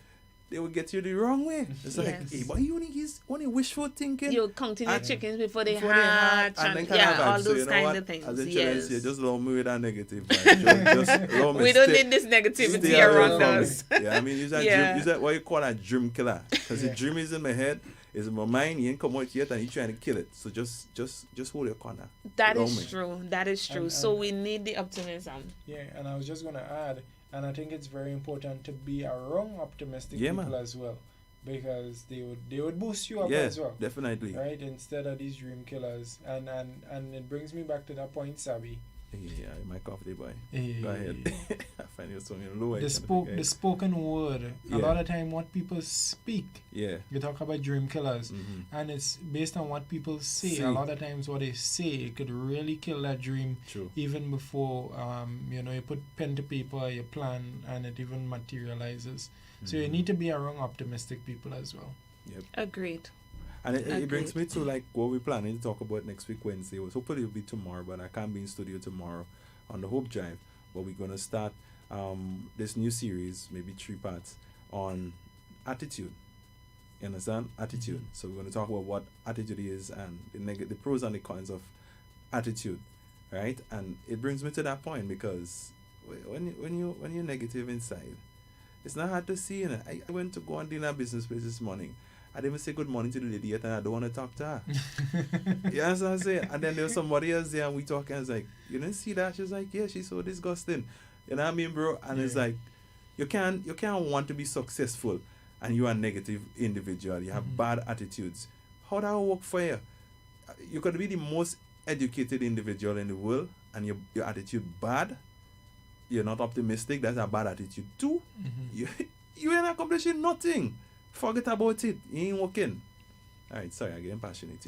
Speaker 6: they will get you the wrong way. It's like,
Speaker 5: Yes.
Speaker 6: hey, but you only wishful thinking.
Speaker 5: You counting your
Speaker 6: And-
Speaker 5: chickens before they
Speaker 6: before they
Speaker 5: hatch,
Speaker 6: hatch,
Speaker 5: and
Speaker 6: then kind
Speaker 5: yeah,
Speaker 6: of
Speaker 5: all
Speaker 6: vibes. So
Speaker 5: those
Speaker 6: you know
Speaker 5: kind
Speaker 6: what?
Speaker 5: of things.
Speaker 6: As a
Speaker 5: Yes.
Speaker 6: say, just allow me with that negative vibe. just allow me
Speaker 5: We don't
Speaker 6: stay-
Speaker 5: need this negativity
Speaker 6: stay away
Speaker 5: around
Speaker 6: from me.
Speaker 5: us.
Speaker 6: Yeah, I mean, is that
Speaker 5: Yeah.
Speaker 6: dream, is that what you call a dream killer? Because
Speaker 4: Yeah.
Speaker 6: the dream is in my head, is in my mind, he ain't come out yet, and he's trying to kill it. So just hold your corner.
Speaker 5: That
Speaker 6: Allow
Speaker 5: is
Speaker 6: me.
Speaker 5: true. That is true.
Speaker 4: And-
Speaker 5: So
Speaker 4: and-
Speaker 5: we need the optimism.
Speaker 4: Yeah, and I was just gonna add, and I think it's very important to be around optimistic
Speaker 6: Yeah,
Speaker 4: people
Speaker 6: man.
Speaker 4: as well, because they would boost you up
Speaker 6: Yeah,
Speaker 4: as well,
Speaker 6: definitely.
Speaker 4: right? Instead of these dream killers, and it brings me back to that point, Sabi.
Speaker 6: Yeah, my coffee boy.
Speaker 4: Eh,
Speaker 6: Go ahead. I find you something low.
Speaker 4: the spoken word.
Speaker 6: Yeah.
Speaker 4: A lot of time, what people speak.
Speaker 6: Yeah.
Speaker 4: You talk about dream killers,
Speaker 6: Mhm.
Speaker 4: and it's based on what people say.
Speaker 6: Say.
Speaker 4: A lot of times, what they say, it could really kill that dream
Speaker 6: True.
Speaker 4: even before you put pen to paper, you plan, and it even materializes. So you need to be around optimistic people as well.
Speaker 5: Agreed.
Speaker 6: And it brings
Speaker 5: Agreed.
Speaker 6: me to like what we're planning to talk about next week Wednesday. Was hopefully it'll be tomorrow, but I can't be in studio tomorrow on the Hope Drive. But we're gonna start this new series, maybe 3 parts, on attitude. You understand? Attitude. So we're gonna talk about what attitude is and the pros and the cons of attitude, right? And it brings me to that point because when you're negative inside, it's not hard to see. You know? I went to go and dinner business place this morning. I didn't even say good morning to the lady yet, and I don't want to talk to her. You understand what I'm saying? And then there was somebody else there, and we talking. I was like, "You didn't see that?" She's like, "Yeah, she's so disgusting." You know what I mean, bro? And it's
Speaker 4: Yeah.
Speaker 6: like, you can't want to be successful, and you are a negative individual. You have bad attitudes. How that work for you? You could be the most educated individual in the world, and your attitude bad. You're not optimistic. That's a bad attitude too. You ain't accomplishing nothing. Forget about it. You ain't working. All right, sorry, I'm getting passionate.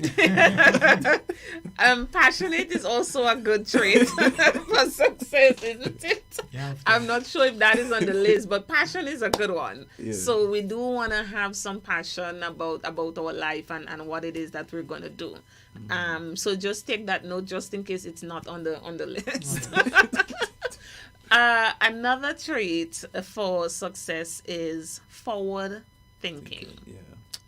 Speaker 5: Passionate is also a good trait for success, isn't it?
Speaker 4: Yeah.
Speaker 5: I'm not sure if that is on the list, but passion is a good one.
Speaker 6: Yeah.
Speaker 5: So we do want to have some passion about our life and what it is that we're going to do. So just take that note just in case it's not on the list. Another trait for success is forward thinking.
Speaker 6: Yeah.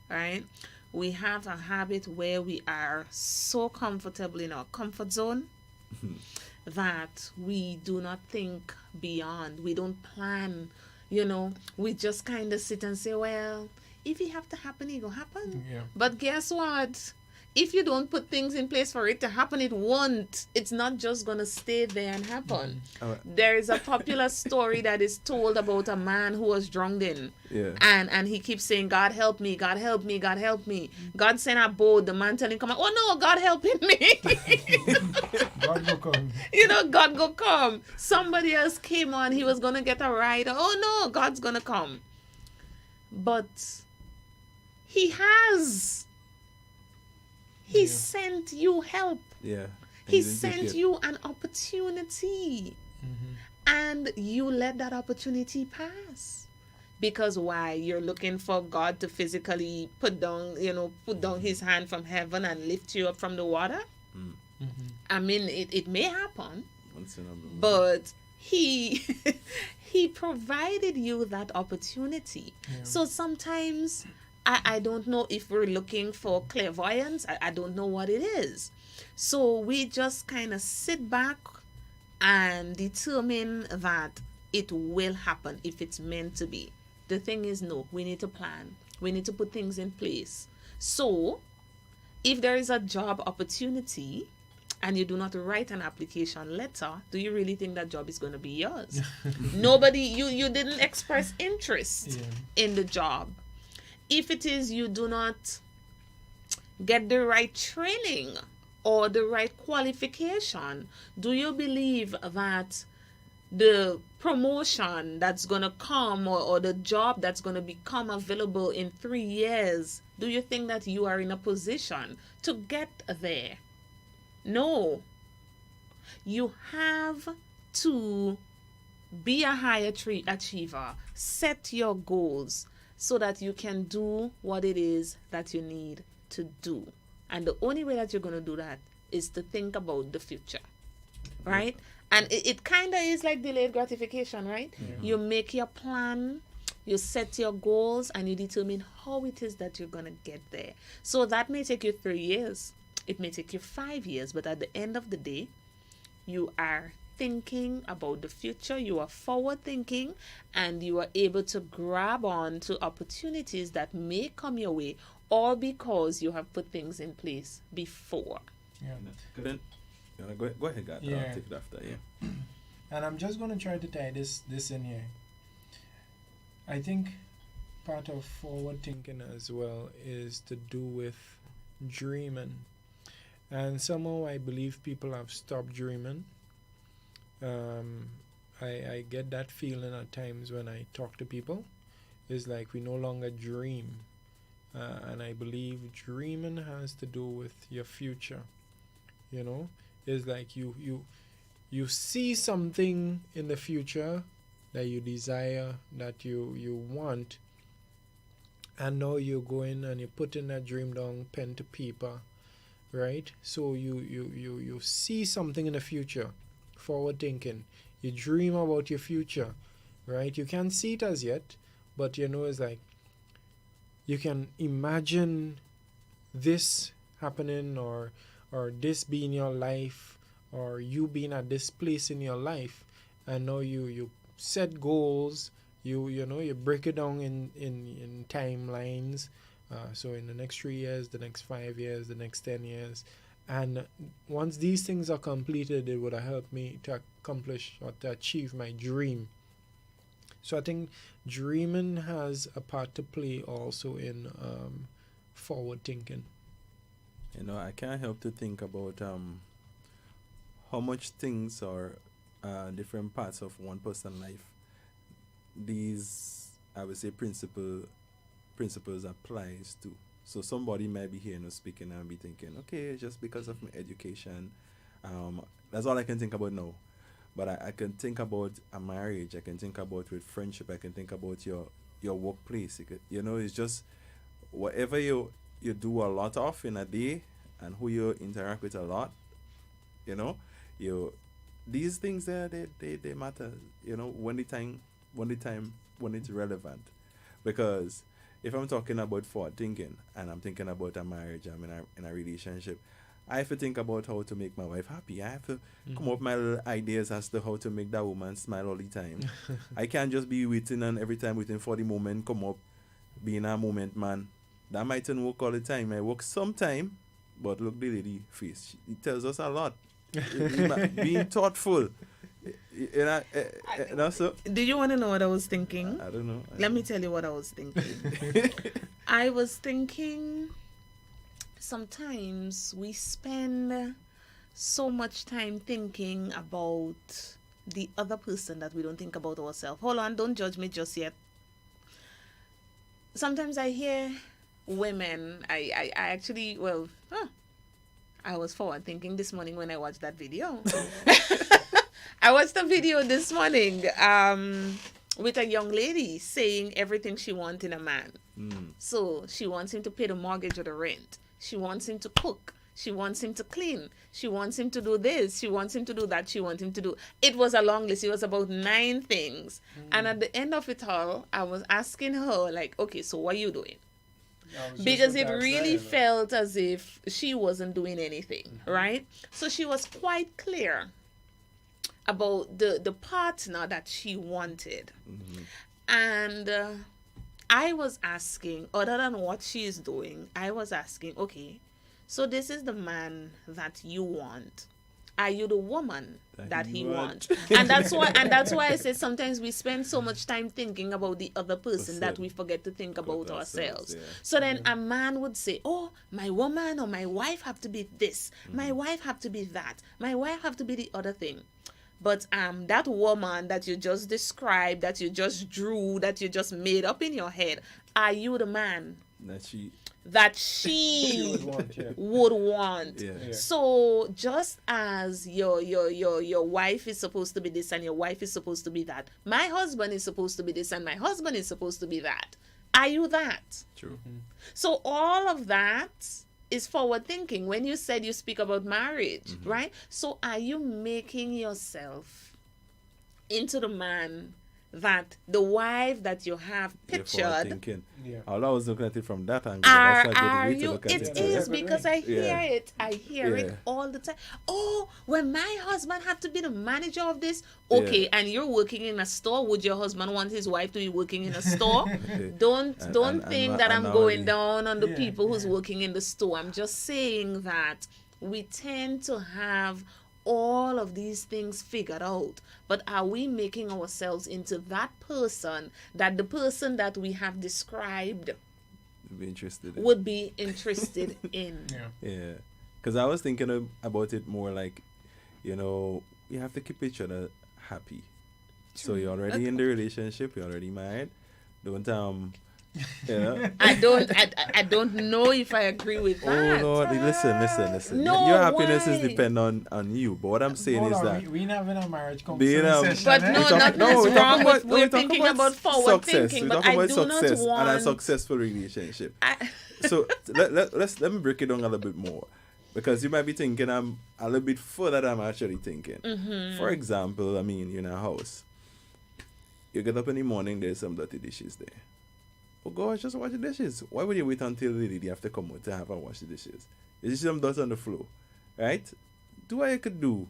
Speaker 5: Right? We have a habit where we are so comfortable in our comfort zone that we do not think beyond. We don't plan. We just kind of sit and say, well, if it have to happen, it will happen.
Speaker 4: Yeah.
Speaker 5: But guess what? If you don't put things in place for it to happen, it won't. It's not just going to stay there and happen. There is a popular story that is told about a man who was drowned in.
Speaker 6: Yeah.
Speaker 5: And he keeps saying, God help me, God help me, God help me. God sent a boat. The man telling him, come on, oh no, God helping me.
Speaker 4: God will come.
Speaker 5: God go come. Somebody else came on. He was going to get a ride. Oh no, God's going to come. But he has. He sent you help.
Speaker 6: Yeah.
Speaker 5: He sent you an opportunity. And you let that opportunity pass. Because why? You're looking for God to physically put down his hand from heaven and lift you up from the water. I mean, it may happen.
Speaker 6: Once in a blue moon.
Speaker 5: But he provided you that opportunity. So sometimes I don't know if we're looking for clairvoyance. I don't know what it is. So we just kind of sit back and determine that it will happen if it's meant to be. The thing is, no, we need to plan. We need to put things in place. So if there is a job opportunity and you do not write an application letter, do you really think that job is going to be yours? Nobody, you didn't express interest in the job. If it is you do not get the right training or the right qualification, do you believe that the promotion that's going to come or the job that's going to become available in 3 years, do you think that you are in a position to get there? No. You have to be a high achiever. Set your goals so that you can do what it is that you need to do. And the only way that you're going to do that is to think about the future, right? And it kind of is like delayed gratification, right? You make your plan, you set your goals, and you determine how it is that you're going to get there. So that may take you 3 years. It may take you 5 years. But at the end of the day, you are thinking about the future, you are forward thinking, and you are able to grab on to opportunities that may come your way, all because you have put things in place before.
Speaker 6: Then, go ahead, God.
Speaker 4: Yeah.
Speaker 6: I'll take it after. Yeah.
Speaker 4: And I'm just going to try to tie this in here. I think part of forward thinking as well is to do with dreaming. And somehow I believe people have stopped dreaming. I get that feeling at times when I talk to people. It's like we no longer dream. And I believe dreaming has to do with your future. It's like you see something in the future that you desire, that you want, and now you're going and you're putting that dream down, pen to paper, right? So you see something in the future, forward thinking. You dream about your future, right? You can't see it as yet, but it's like you can imagine this happening or this being your life, or you being at this place in your life, and now you set goals, you break it down in timelines. So in the next 3 years, the next 5 years, the next 10 years. And once these things are completed, it would have helped me to accomplish or to achieve my dream. So I think dreaming has a part to play also in forward thinking.
Speaker 6: I can't help to think about how much things or different parts of one person's life these, I would say, principles applies to. So somebody might be hearing us speaking and be thinking, okay, just because of my education, that's all I can think about now. But I can think about a marriage. I can think about with friendship. I can think about your workplace. It's just whatever you do a lot of in a day and who you interact with a lot. These things they matter. When it's relevant, because if I'm talking about forward thinking and I'm thinking about a marriage, I'm in a relationship, I have to think about how to make my wife happy. I have to come up with my little ideas as to how to make that woman smile all the time. I can't just be waiting and every time waiting for the moment come up, being a moment man. That mightn't work all the time. It works sometime, but look the lady face. It tells us a lot. Being thoughtful. So.
Speaker 5: Do you want to know what I was thinking?
Speaker 6: I don't know.
Speaker 5: Let me tell you what I was thinking. I was thinking sometimes we spend so much time thinking about the other person that we don't think about ourselves. Hold on, don't judge me just yet. Sometimes I hear women, I actually, I was forward thinking this morning when I watched that video. I watched a video this morning with a young lady saying everything she wants in a man. So she wants him to pay the mortgage or the rent. She wants him to cook. She wants him to clean. She wants him to do this. She wants him to do that. She wants him to do. It was a long list. It was about 9 things. And at the end of it all, I was asking her, like, okay, so what are you doing? Because it really felt as if she wasn't doing anything, right? So she was quite clear about the partner that she wanted. And I was asking, other than what she is doing, I was asking, okay, so this is the man that you want. Are you the woman that he wants? And that's why I said sometimes we spend so much time thinking about the other person that we forget to think about ourselves. So then a man would say, oh, my woman or my wife have to be this. My wife have to be that. My wife have to be the other thing. But that woman that you just described, that you just drew, that you just made up in your head, are you the man that she would want?
Speaker 6: Yeah.
Speaker 5: So just as your wife is supposed to be this and your wife is supposed to be that, my husband is supposed to be this and my husband is supposed to be that. Are you that?
Speaker 6: True.
Speaker 5: So all of that is forward thinking. When you said you speak about marriage, right? So are you making yourself into the man that the wife that you have pictured?
Speaker 6: All I was looking at it from that angle. That's a good way to look at it.
Speaker 5: It is, because I hear it. I hear it all the time. Oh, when my husband have to be the manager of this, okay, and you're working in a store, would your husband want his wife to be working in a store? Don't think that I'm going down on the people who's working in the store. I'm just saying that we tend to have all of these things figured out, but are we making ourselves into that person that the person that we have described would be interested in?
Speaker 6: Yeah, because I was thinking about it more like, you have to keep each other happy. So you're already in the relationship, you're already married. Don't
Speaker 5: I don't know if I agree with that.
Speaker 6: Oh no, listen.
Speaker 5: No,
Speaker 6: your happiness
Speaker 5: why?
Speaker 6: is dependent on you. But what I'm saying is that
Speaker 4: we not in a marriage
Speaker 6: But
Speaker 5: nothing's wrong with we're thinking about forward
Speaker 6: success.
Speaker 5: thinking,
Speaker 6: We're
Speaker 5: but
Speaker 6: talking
Speaker 5: I
Speaker 6: about
Speaker 5: do not
Speaker 6: success
Speaker 5: want
Speaker 6: and a successful relationship. So let me break it down a little bit more, because you might be thinking I'm a little bit further than I'm actually thinking. For example, you're in a house. You get up in the morning, there's some dirty dishes there. Oh gosh, just wash the dishes. Why would you wait until the lady have to come out to have her wash the dishes? You see some dust on the floor, right? Do what you could do.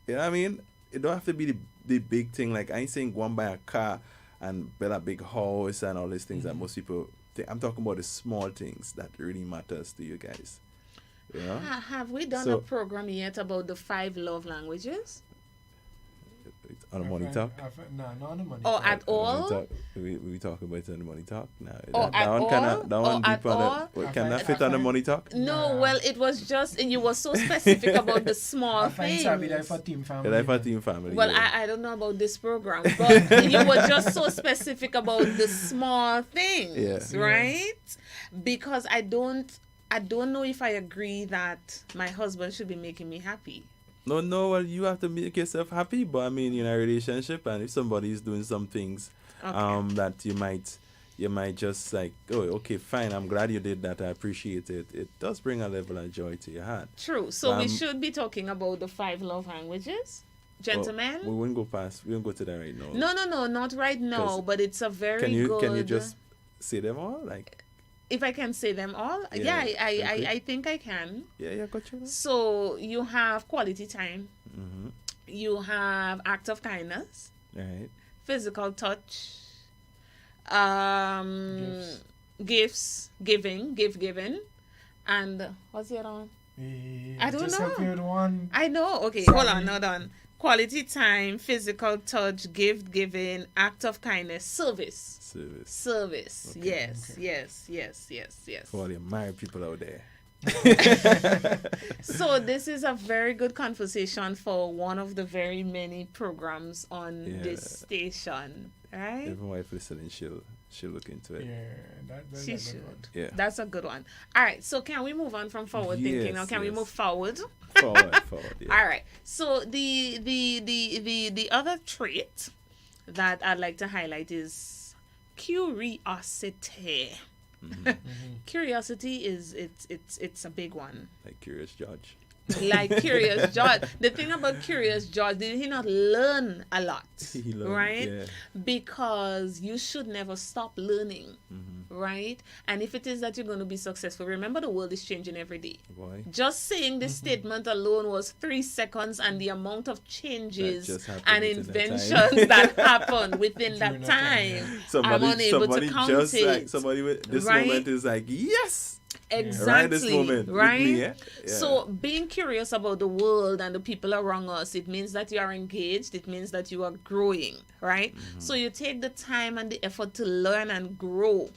Speaker 6: You know what I mean? It don't have to be the big thing. Like, I ain't saying go and buy a car and build a big house and all these things that most people think. I'm talking about the small things that really matters to you guys. You know?
Speaker 5: Have we done a program yet about the 5 love languages?
Speaker 6: On the money talk?
Speaker 4: No, not on the money
Speaker 5: talk.
Speaker 4: talk.
Speaker 5: At all?
Speaker 6: We talk about it on the money talk now. Can that fit on the money talk?
Speaker 5: No, well, it was just, you were so specific about the small things.
Speaker 4: For team family.
Speaker 5: Well, I don't know about this program, but you were just so specific about the small things, right? because I don't know if I agree that my husband should be making me happy.
Speaker 6: No, well, you have to make yourself happy. But I mean, in a relationship, and if somebody is doing some things, that you might just like, oh, okay, fine, I'm glad you did that. I appreciate it. It does bring a level of joy to your heart.
Speaker 5: True. So we should be talking about the 5 love languages, gentlemen.
Speaker 6: We won't go to that right now.
Speaker 5: No, not right now. But it's a very good.
Speaker 6: Can you just say them all, like?
Speaker 5: If I can say them all, I think I can.
Speaker 6: Yeah, got you.
Speaker 5: So you have quality time.
Speaker 6: Mm-hmm.
Speaker 5: You have act of kindness.
Speaker 6: Right.
Speaker 5: Physical touch. Gifts, giving, and what's the other one? I don't know.
Speaker 4: One.
Speaker 5: I know. Okay,
Speaker 4: Sorry.
Speaker 5: hold on. Quality time, physical touch, gift giving, act of kindness, service. Okay, yes,
Speaker 6: okay.
Speaker 5: yes.
Speaker 6: For all the married people out there.
Speaker 5: So this is a very good conversation for one of the very many programs on this station, right?
Speaker 6: If my wife listening, she'll look into it.
Speaker 4: Yeah, that's
Speaker 5: she
Speaker 4: a good
Speaker 5: should.
Speaker 4: one.
Speaker 6: Yeah,
Speaker 5: that's a good one. All right, so can we move on from forward thinking, or can we move forward?
Speaker 6: Forward. Yeah.
Speaker 5: All right. So the other trait that I'd like to highlight is curiosity.
Speaker 6: Mm-hmm.
Speaker 5: Curiosity is it's a big one.
Speaker 6: Like Curious George.
Speaker 5: Like Curious George. The thing about Curious George, did he not learn a lot?
Speaker 6: He learned,
Speaker 5: right?
Speaker 6: yeah.
Speaker 5: Because you should never stop learning, right? And if it is that you're going to be successful, remember the world is changing every day.
Speaker 6: Boy.
Speaker 5: Just saying this statement alone was 3 seconds, and the amount of changes and inventions that happen within that time, I'm unable to count it.
Speaker 6: Like somebody with this moment is like, yes.
Speaker 5: Exactly.
Speaker 6: Right this moment.
Speaker 5: Right?
Speaker 6: With me, yeah?
Speaker 5: So being curious about the world and the people around us, it means that you are engaged. It means that you are growing, right? So you take the time and the effort to learn and grow.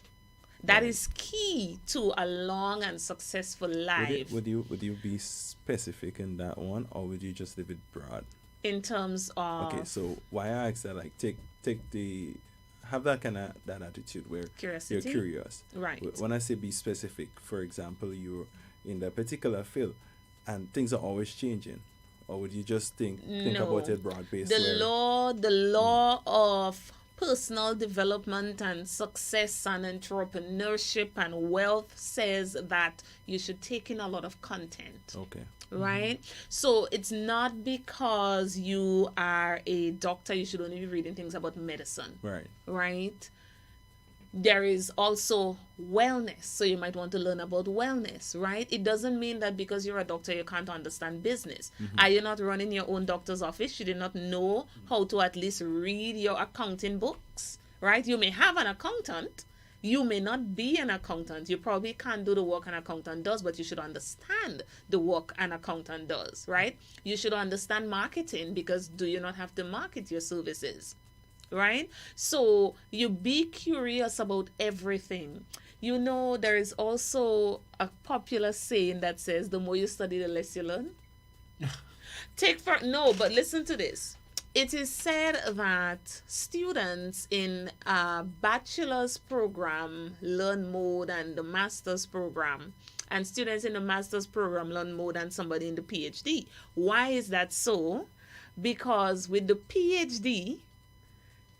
Speaker 5: That is key to a long and successful life.
Speaker 6: Would you be specific in that one, or would you just leave it broad?
Speaker 5: In terms of...
Speaker 6: Okay, so why I ask that, like, have that kind of that attitude where
Speaker 5: Curiosity?
Speaker 6: you're curious.
Speaker 5: Right.
Speaker 6: When I say be specific, for example, you're in that particular field and things are always changing, or would you just think about it broad based?
Speaker 5: The law of personal development and success and entrepreneurship and wealth says that you should take in a lot of content.
Speaker 6: Okay.
Speaker 5: Right? So it's not because you are a doctor you should only be reading things about medicine.
Speaker 6: Right.
Speaker 5: Right? There is also wellness. So you might want to learn about wellness, right? It doesn't mean that because you're a doctor you can't understand business. Are you not running your own doctor's office? Should you not know how to at least read your accounting books? Right? You may have an accountant. You may not be an accountant. You probably can't do the work an accountant does, but you should understand the work an accountant does, right? You should understand marketing, because do you not have to market your services, right? So you be curious about everything. You know, there is also a popular saying that says, the more you study, the less you learn. But listen to this. It is said that students in a bachelor's program learn more than the master's program, and students in the master's program learn more than somebody in the PhD. Why is that so? Because with the PhD,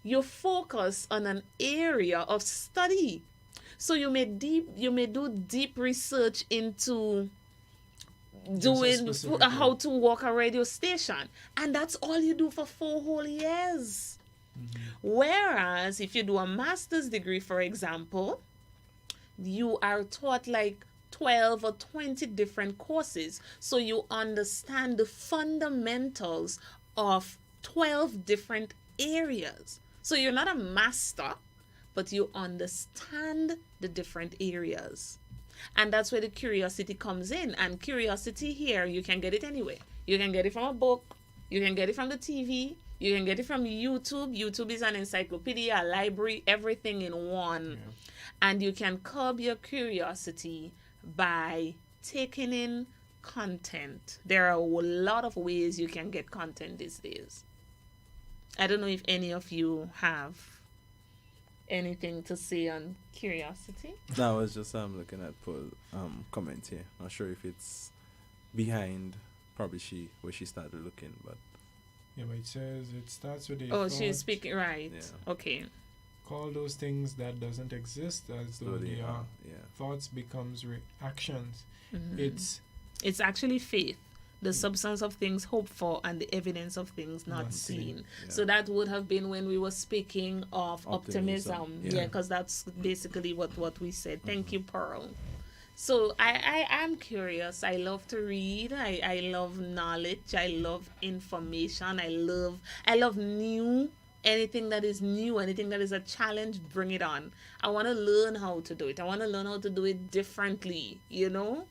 Speaker 5: you focus on an area of study. So you may do deep research into doing how to work a radio station, and that's all you do for 4 whole years. Whereas if you do a master's degree, for example, you are taught like 12 or 20 different courses, so you understand the fundamentals of 12 different areas. So you're not a master, but you understand the different areas. And that's where the curiosity comes in. And curiosity here, you can get it anywhere. You can get it from a book. You can get it from the TV. You can get it from YouTube. YouTube is an encyclopedia, a library, everything in one. Yeah. And you can curb your curiosity by taking in content. There are a lot of ways you can get content these days. I don't know if any of you have anything to say on curiosity?
Speaker 6: No, I was just looking at Paul comment here. Not sure if it's behind probably where she started looking, but
Speaker 4: Yeah, but it says it starts with a
Speaker 5: Oh,
Speaker 4: thought.
Speaker 5: she's speaking right.
Speaker 6: Yeah.
Speaker 5: Okay.
Speaker 4: Call those things that doesn't exist as though they are.
Speaker 6: Yeah.
Speaker 4: Thoughts becomes actions.
Speaker 5: Mhm.
Speaker 4: It's
Speaker 5: actually faith, the substance of things hoped for and the evidence of things not
Speaker 4: Not
Speaker 5: seen.
Speaker 4: seen.
Speaker 6: Yeah.
Speaker 5: So that would have been when we were speaking of
Speaker 6: Optimism,
Speaker 5: optimism.
Speaker 6: yeah.
Speaker 5: Yeah, because that's basically what we said. Thank you, Pearl. So I am curious. I love to read. I love knowledge. I love information. I love new. Anything that is new, anything that is a challenge, bring it on. I want to learn how to do it. I want to learn how to do it differently, you know?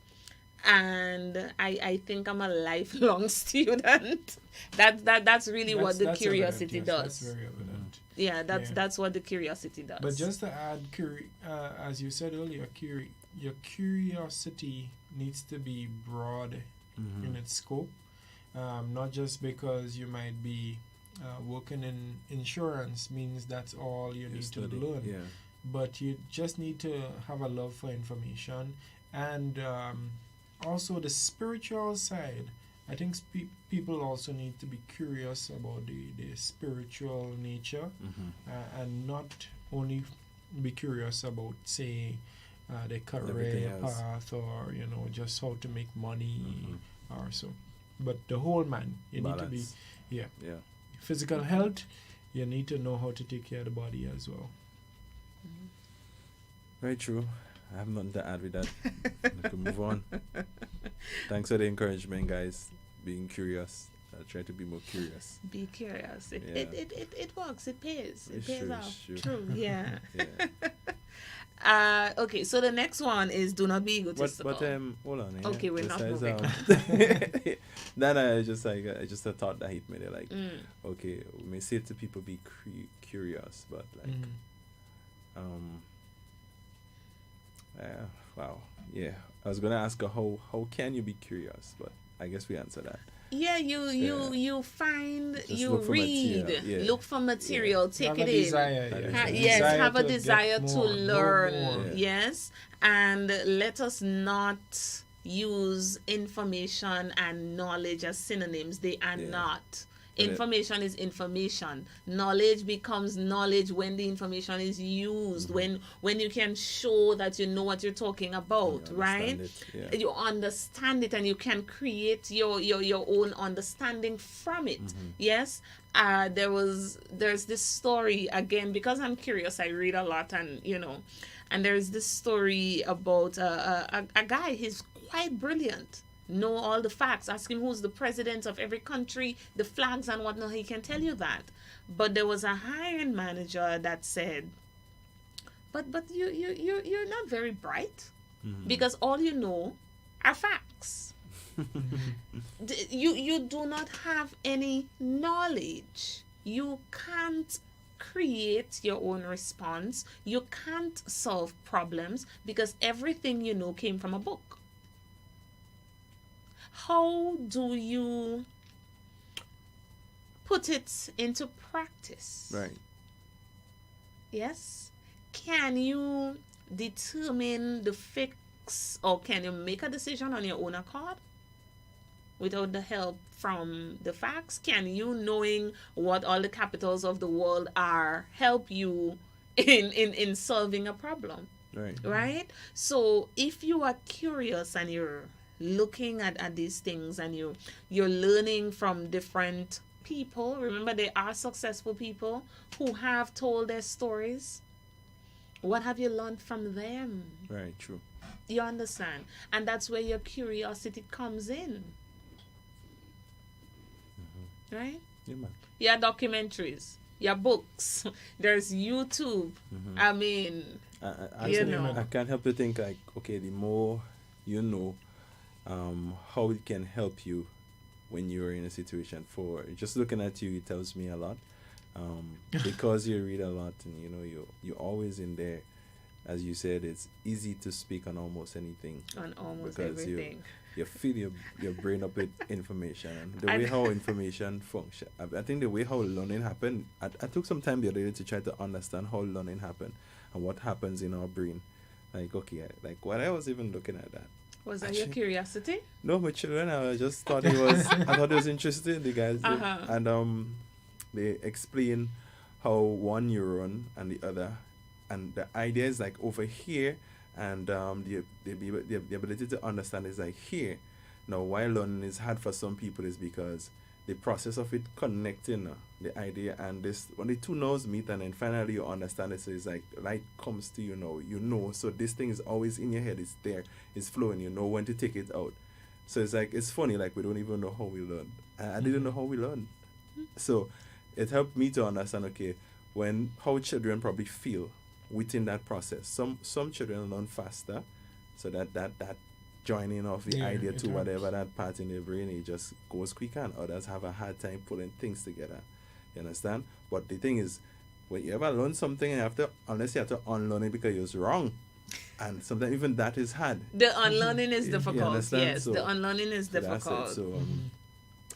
Speaker 5: And I think I'm a lifelong student. That's really what the
Speaker 4: that's
Speaker 5: curiosity
Speaker 4: evident, yes,
Speaker 5: does.
Speaker 4: That's very evident.
Speaker 5: Yeah,
Speaker 4: Yeah.
Speaker 5: that's what the curiosity does.
Speaker 4: But just to add, as you said earlier, your curiosity needs to be broad in its scope, not just because you might be working in insurance means that's all you need to
Speaker 6: study,
Speaker 4: learn.
Speaker 6: yeah.
Speaker 4: But you just need to have a love for information and also the spiritual side. I think people also need to be curious about the spiritual nature and not only be curious about, say, their
Speaker 6: Everything
Speaker 4: career
Speaker 6: else.
Speaker 4: path or, just how to make money or so. But the whole man, you need to be,
Speaker 6: Balance.
Speaker 4: yeah.
Speaker 6: Yeah.
Speaker 4: Physical health, you need to know how to take care of the body as well.
Speaker 6: Very true. I have nothing to add with that. We can move on. Thanks for the encouragement, guys. Being curious. I'll try to be more curious.
Speaker 5: Be curious. It
Speaker 6: Yeah.
Speaker 5: it works. It pays. It
Speaker 6: It's
Speaker 5: pays
Speaker 6: true,
Speaker 5: off.
Speaker 6: it's true.
Speaker 5: True. Yeah.
Speaker 6: Yeah.
Speaker 5: Okay. So the next one is do not be egotistical.
Speaker 6: But hold on. Yeah.
Speaker 5: Okay, we're not
Speaker 6: Besides,
Speaker 5: moving.
Speaker 6: then I just a thought that hit me. They're like,
Speaker 5: Mm.
Speaker 6: okay, we may say to people be curious, but like, wow, yeah. I was gonna ask her how can you be curious, but I guess we answered that.
Speaker 5: Yeah, you
Speaker 6: Yeah.
Speaker 5: find,
Speaker 6: Just
Speaker 5: you
Speaker 6: look for
Speaker 5: read,
Speaker 6: material, yeah.
Speaker 5: look for material, take
Speaker 4: Have
Speaker 5: it
Speaker 4: a
Speaker 5: in.
Speaker 4: desire,
Speaker 6: Ha-
Speaker 5: Yes,
Speaker 4: Desire
Speaker 5: have a
Speaker 4: to get
Speaker 5: desire to
Speaker 4: more, know
Speaker 5: learn.
Speaker 4: more.
Speaker 6: Yeah.
Speaker 5: Yes, and let us not use information and knowledge as synonyms. They are
Speaker 6: Yeah.
Speaker 5: not.
Speaker 6: But
Speaker 5: Information is information. Knowledge becomes knowledge when the information is used, when you can show that you know what you're talking about,
Speaker 6: You
Speaker 5: right?
Speaker 6: understand it, yeah.
Speaker 5: You understand it and you can create your own understanding from it. Yes. There's this story again, because I'm curious, I read a lot, and and there's this story about a guy. He's quite brilliant, know all the facts. Ask him who's the president of every country, the flags and whatnot, he can tell you that. But there was a hiring manager that said, but you're not very bright, because all you know are facts. You do not have any knowledge. You can't create your own response. You can't solve problems because everything you know came from a book. How do you put it into practice?
Speaker 6: Right.
Speaker 5: Yes. Can you determine the fix, or can you make a decision on your own accord without the help from the facts? Can you, knowing what all the capitals of the world are, help you in solving a problem?
Speaker 6: Right.
Speaker 5: Right? So if you are curious and you're looking at these things and you're learning from different people, remember there are successful people who have told their stories. What have you learned from them?
Speaker 6: Right. True.
Speaker 5: You understand? And that's where your curiosity comes in. Right?
Speaker 6: Yeah, man.
Speaker 5: Your documentaries, your books, there's YouTube. I mean, you know.
Speaker 6: I can't help but think like, okay, the more you know, how it can help you when you're in a situation. For just looking at you, it tells me a lot. Because you read a lot and you're always in there. As you said, it's easy to speak on almost anything.
Speaker 5: On almost
Speaker 6: because
Speaker 5: everything.
Speaker 6: you fill your brain up with information, and the way how information function. I think the way how learning happen. I took some time the other day to try to understand how learning happen and what happens in our brain. Like, okay, like what I was even looking at that.
Speaker 5: Was that your curiosity?
Speaker 6: No, my children. I just thought it was. I thought it was interesting. The guys did. And they explain how one neuron and the other, and the idea is like over here, and the ability to understand is like here. Now, why learning is hard for some people is because the process of it connecting the idea and this, when the two nerves meet and then finally you understand it, so it's like light comes to you know, so this thing is always in your head, it's there, it's flowing, you know when to take it out. So it's like, it's funny, like we don't even know how we learn. I didn't know how we learn. So it helped me to understand, okay, how children probably feel within that process. Some children learn faster, so that joining of the idea to whatever that part in their brain, it just goes quicker, and others have a hard time pulling things together. You understand? But the thing is, when you ever learn something, unless you have to unlearn it because it was wrong, and sometimes even that is hard.
Speaker 5: The unlearning is difficult. Yes,
Speaker 6: so,
Speaker 5: the unlearning is difficult.
Speaker 6: So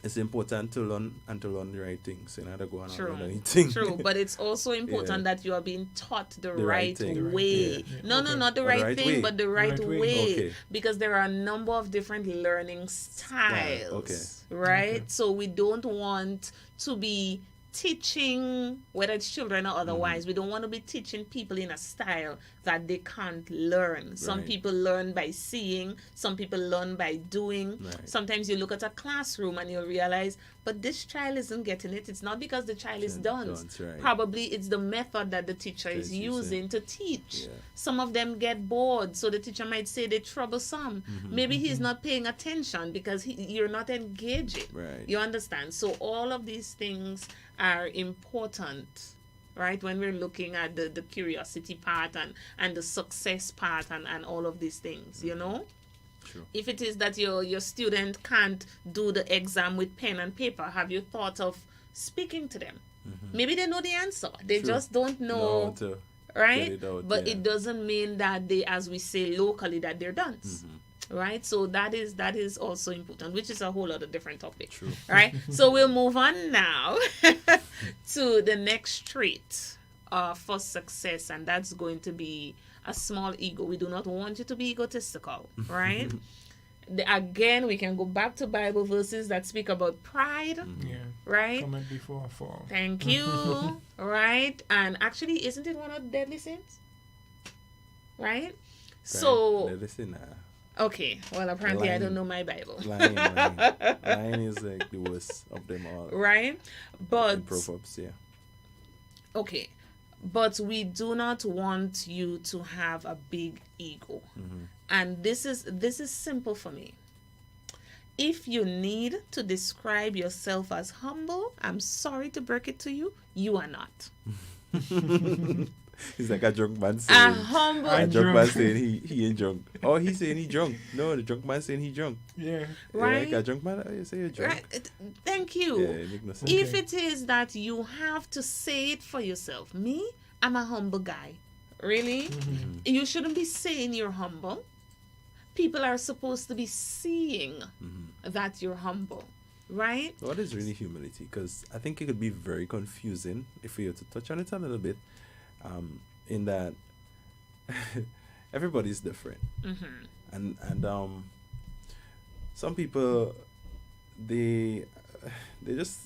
Speaker 6: it's important to learn and to learn the right things. You know, to go and
Speaker 5: True.
Speaker 6: learn anything.
Speaker 5: True, but it's also important that you are being taught the right
Speaker 6: thing.
Speaker 5: way. No, not the right thing,
Speaker 6: way.
Speaker 5: but the right way.
Speaker 6: Okay.
Speaker 5: Because there are a number of different learning styles, right? So we don't want to be teaching, whether it's children or otherwise, we don't want to be teaching people in a style that they can't learn. Some people learn by seeing, some people learn by doing. Sometimes you look at a classroom and you'll realize, but this child isn't getting it. It's not because the child is dunce. Probably it's the method that the teacher is using to teach. Some of them get bored, so the teacher might say they're troublesome. Maybe he's not paying attention because you're not engaging. You understand? So all of these things are important, right, when we're looking at the curiosity part and the success part and all of these things, you know?
Speaker 6: True.
Speaker 5: If it is that your student can't do the exam with pen and paper, have you thought of speaking to them? Maybe they know the answer. They just don't know, right? But it doesn't mean that they, as we say locally, that they're dunce. Right, so that is also important, which is a whole other different topic.
Speaker 6: True.
Speaker 5: Right, so we'll move on now to the next trait for success, and that's going to be a small ego. We do not want you to be egotistical, right? Again, we can go back to Bible verses that speak about pride, right?
Speaker 4: Comment before a fall.
Speaker 5: Thank you. Right, and actually, isn't it one of the deadly sins? Right? So. Okay, well, apparently I don't know my Bible.
Speaker 6: Lying is like the worst of them all.
Speaker 5: Right? But
Speaker 6: in Proverbs,
Speaker 5: okay, but we do not want you to have a big ego. And this is simple for me. If you need to describe yourself as humble, I'm sorry to break it to you, you are not.
Speaker 6: He's like a drunk man saying,
Speaker 5: a
Speaker 6: drunk man saying he ain't drunk. Oh, he's saying he drunk. No, the drunk man saying he drunk.
Speaker 5: Right.
Speaker 6: Like a drunk man, you say you're drunk.
Speaker 5: Right. Thank you.
Speaker 6: It makes no sense.
Speaker 5: If it is that you have to say it for yourself, me, I'm a humble guy. Really? You shouldn't be saying you're humble. People are supposed to be seeing that you're humble. Right?
Speaker 6: What is really humility? Because I think it could be very confusing if we were to touch on it a little bit. In that everybody's different, and some people they just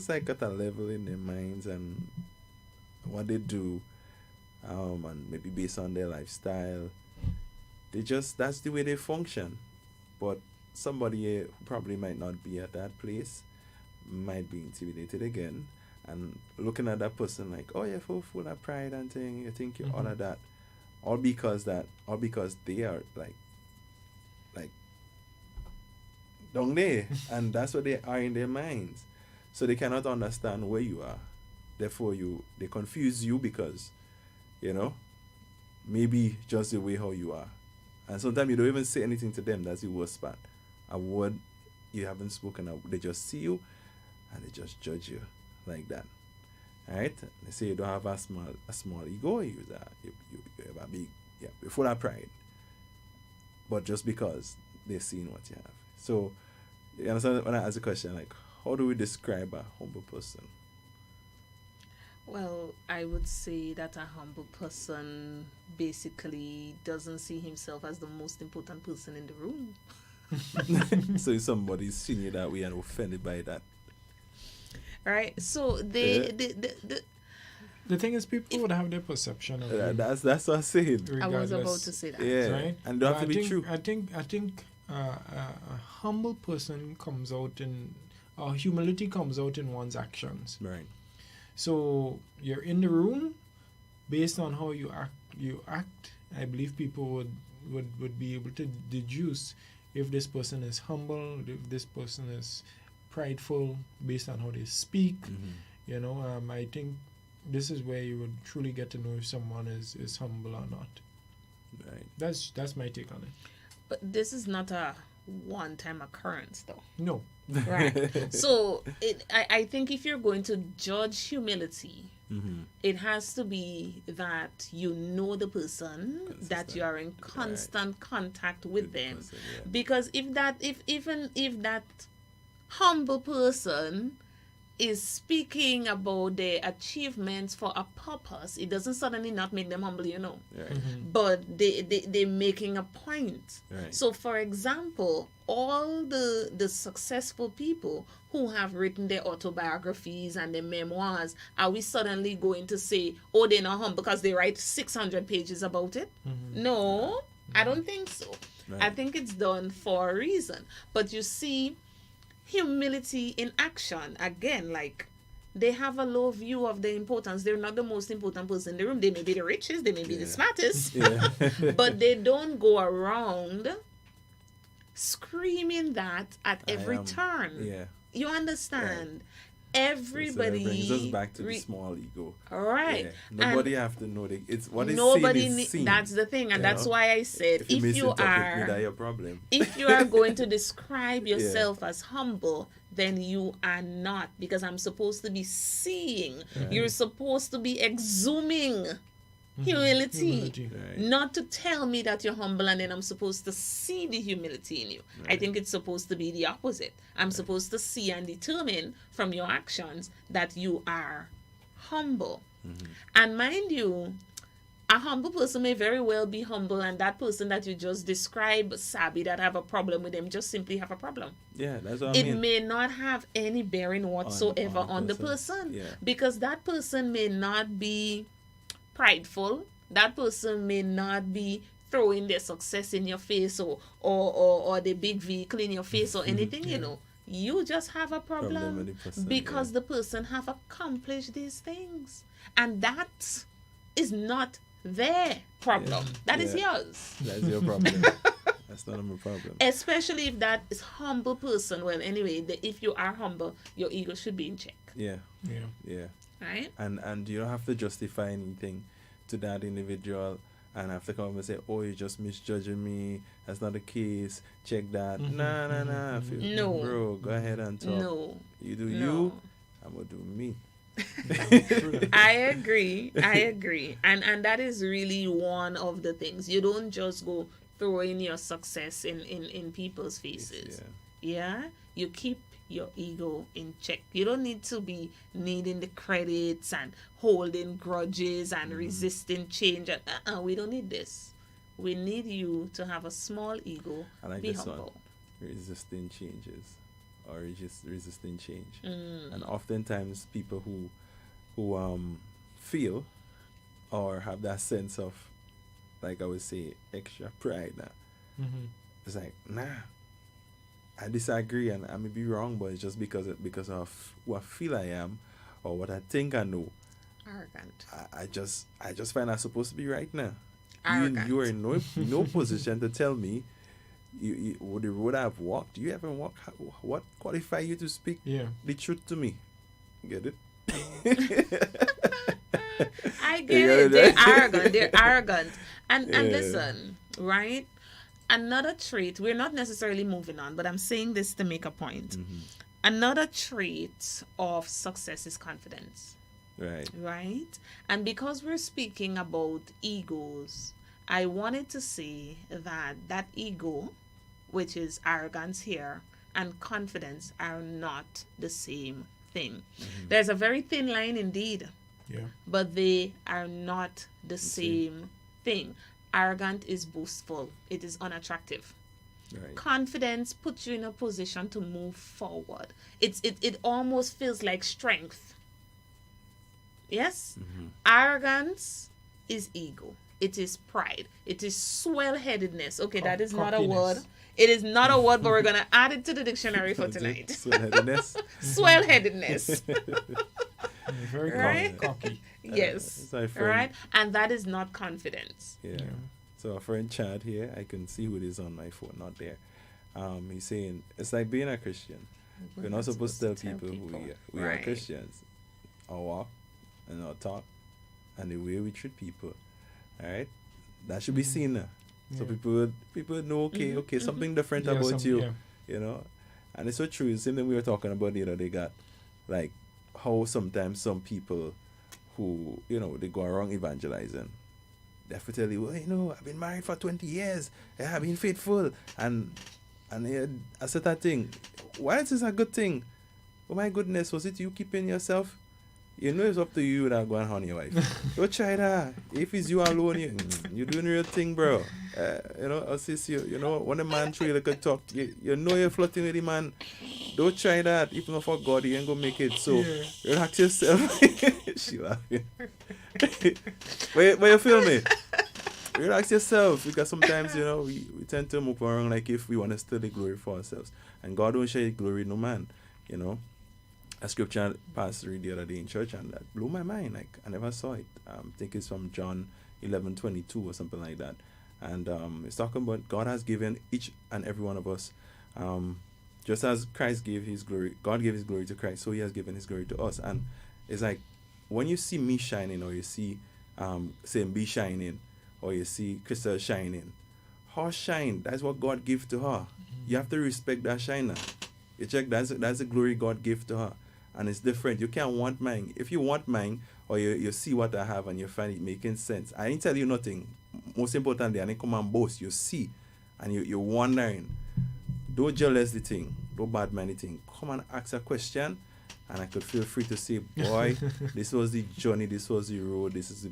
Speaker 6: like at a level in their minds and what they do, and maybe based on their lifestyle, that's the way they function. But somebody who probably might not be at that place might be intimidated again. And looking at that person like, oh, you're full of pride and thing, you think you're all of that. All because they are like down there. And that's what they are in their minds. So they cannot understand where you are. Therefore they confuse you because, maybe just the way how you are. And sometimes you don't even say anything to them. That's the worst part. A word you haven't spoken, they just see you and they just judge you. Like that, all right? They say you don't have a small ego. You have a big, you're full of pride. But just because they're seeing what you have. So you understand when I ask the question, like, how do we describe a humble person?
Speaker 5: Well, I would say that a humble person basically doesn't see himself as the most important person in the room.
Speaker 6: So if somebody's seeing you that way and offended by that,
Speaker 5: Right? So
Speaker 4: The thing is, people would have their perception of you,
Speaker 6: that's what I'm saying.
Speaker 5: I was about
Speaker 4: regardless.
Speaker 5: to say that.
Speaker 6: Yeah,
Speaker 4: Right?
Speaker 6: and don't have
Speaker 4: But
Speaker 6: to be true.
Speaker 4: I think a humble person comes out in, or humility comes out in one's actions.
Speaker 6: Right.
Speaker 4: So you're in the room, based on how you act. I believe people would be able to deduce if this person is humble, if this person is prideful, based on how they speak. You know, I think this is where you would truly get to know if someone is humble or not.
Speaker 6: Right.
Speaker 4: That's my take on it.
Speaker 5: But this is not a one-time occurrence, though.
Speaker 4: No.
Speaker 5: Right. So I think if you're going to judge humility, it has to be that you know the person, that you are in constant contact with them.
Speaker 6: person, yeah.
Speaker 5: Because even if that humble person is speaking about their achievements for a purpose, it doesn't suddenly not make them humble, you know.
Speaker 6: Right.
Speaker 5: But they're making a point.
Speaker 6: Right.
Speaker 5: So, for example, all the successful people who have written their autobiographies and their memoirs, are we suddenly going to say, oh, they're not humble because they write 600 pages about it? No, I don't think so.
Speaker 6: Right.
Speaker 5: I think it's done for a reason. But you see, humility in action, again, like, they have a low view of the importance. They're not the most important person in the room. They may be the richest, they may be the smartest,
Speaker 6: Yeah.
Speaker 5: but they don't go around screaming that at every turn.
Speaker 6: Yeah.
Speaker 5: You understand?
Speaker 6: So
Speaker 5: Everybody
Speaker 6: it brings us back to the small ego.
Speaker 5: right.
Speaker 6: Yeah. Nobody have to know it's what is
Speaker 5: Nobody
Speaker 6: seen is seen.
Speaker 5: that's the thing, and
Speaker 6: you
Speaker 5: that's
Speaker 6: know?
Speaker 5: why I said
Speaker 6: If you
Speaker 5: if you
Speaker 6: misinterpret me,
Speaker 5: are
Speaker 6: that's your problem.
Speaker 5: if you are going to describe yourself as humble, then you are not, because I'm supposed to be seeing. You're supposed to be exhuming humility.
Speaker 6: Right.
Speaker 5: Not to tell me that you're humble and then I'm supposed to see the humility in you. I think it's supposed to be the opposite. I'm supposed to see and determine from your actions that you are humble. And mind you, a humble person may very well be humble, and that person that you just described, Saby, that have a problem with them, just simply have a problem.
Speaker 6: Yeah, that's what I
Speaker 5: It
Speaker 6: mean.
Speaker 5: may not have any bearing whatsoever on the person.
Speaker 6: Yeah.
Speaker 5: Because that person may not be prideful. That person may not be throwing their success in your face, or the big vehicle in your face, or anything, you know. You just have a
Speaker 6: Problem with the person,
Speaker 5: because the person have accomplished these things. And that is not their problem. That is
Speaker 6: Yeah.
Speaker 5: yours.
Speaker 6: That's your problem. That's not my problem.
Speaker 5: Especially if that is humble person. Well, anyway, if you are humble, your ego should be in check.
Speaker 6: Yeah.
Speaker 4: Yeah.
Speaker 6: Yeah.
Speaker 5: Right?
Speaker 6: And you don't have to justify anything to that individual and have to come and say, oh, you're just misjudging me. That's not the case. Check that. Nah.
Speaker 5: No.
Speaker 6: Bro, go ahead and talk.
Speaker 5: No.
Speaker 6: You do
Speaker 5: No.
Speaker 6: you, I'm going to do me.
Speaker 5: I agree. And that is really one of the things. You don't just go throwing your success in people's faces. Yeah? You keep your ego in check. You don't need to be needing the credits and holding grudges and resisting change. And we don't need this. We need you to have a small ego.
Speaker 6: I like
Speaker 5: be
Speaker 6: this
Speaker 5: humble.
Speaker 6: one. Resisting changes, or just resisting change. And oftentimes people who feel or have that sense of, like I would say, extra pride now. It's like, nah, I disagree and I may be wrong, but it's just because of who I feel I am or what I think I know.
Speaker 5: Arrogant.
Speaker 6: I just find I'm supposed to be right now.
Speaker 5: Arrogant.
Speaker 6: You are in no position to tell me you the road I've walked. You haven't walked. What qualify you to speak the truth to me? Get it?
Speaker 5: I get it. They're arrogant. And
Speaker 6: Yeah.
Speaker 5: listen, right? Another trait, we're not necessarily moving on, but I'm saying this to make a point. Another trait of success is confidence.
Speaker 6: Right.
Speaker 5: Right? And because we're speaking about egos, I wanted to say that ego which is arrogance here, and confidence are not the same thing. There's a very thin line indeed,
Speaker 4: Yeah.
Speaker 5: but they are not the same thing. Arrogant is boastful, it is unattractive.
Speaker 6: Right.
Speaker 5: Confidence puts you in a position to move forward. It almost feels like strength. Yes? Arrogance is ego. It is pride. It is swell-headedness. Okay, that is not a word.
Speaker 4: Cockiness.
Speaker 5: It is not a word, but we're going to add it to the dictionary for tonight.
Speaker 6: Swell-headedness.
Speaker 5: Swell-headedness.
Speaker 4: Very
Speaker 5: Right?
Speaker 4: cocky.
Speaker 5: Yes.
Speaker 6: It's my friend.
Speaker 5: Right? And that is not confidence.
Speaker 6: Yeah. So our friend Chad here, I can see who it is on my phone, not there. He's saying it's like being a Christian. We're not supposed to tell people who we are
Speaker 5: Right.
Speaker 6: Christians. Our walk and our talk and the way we treat people. Alright? That should be seen now. So people would know, okay, something different about you. You know? And it's so true. The same thing we were talking about the other day, got like how sometimes some people who, they go around evangelizing. They have to tell you, well, I've been married for 20 years. I've been faithful. And I said that thing. Why is this a good thing? Oh my goodness, was it you keeping yourself? It's up to you that go and honey your wife. Don't try that. If it's you alone, you're doing your thing, bro. I'll say when a man through you like a talk, you're flirting with the man. Don't try that. If not for God, you ain't gonna make it. So relax yourself. She laughing. But you feel me? Relax yourself, because sometimes we tend to move around like if we want to steal the glory for ourselves, and God don't share glory no man. A scripture pastor read the other day in church, and that blew my mind. Like I never saw it. I think it's from John 11:22 or something like that, and it's talking about God has given each and every one of us, just as Christ gave His glory, God gave His glory to Christ, so He has given His glory to us. And it's like when you see me shining, or you see Sam B shining, or you see Crystal shining, her shine, that's what God gave to her. You have to respect that shiner. You check, that's the glory God gave to her. And it's different. You can't want mine. If you want mine, or you see what I have and you find it making sense, I didn't tell you nothing. Most importantly, I didn't come and boast. You see, and you're wondering. Don't jealous the thing. Don't bad mind the thing. Come and ask a question, and I could feel free to say, boy, this was the journey, this was the road, this is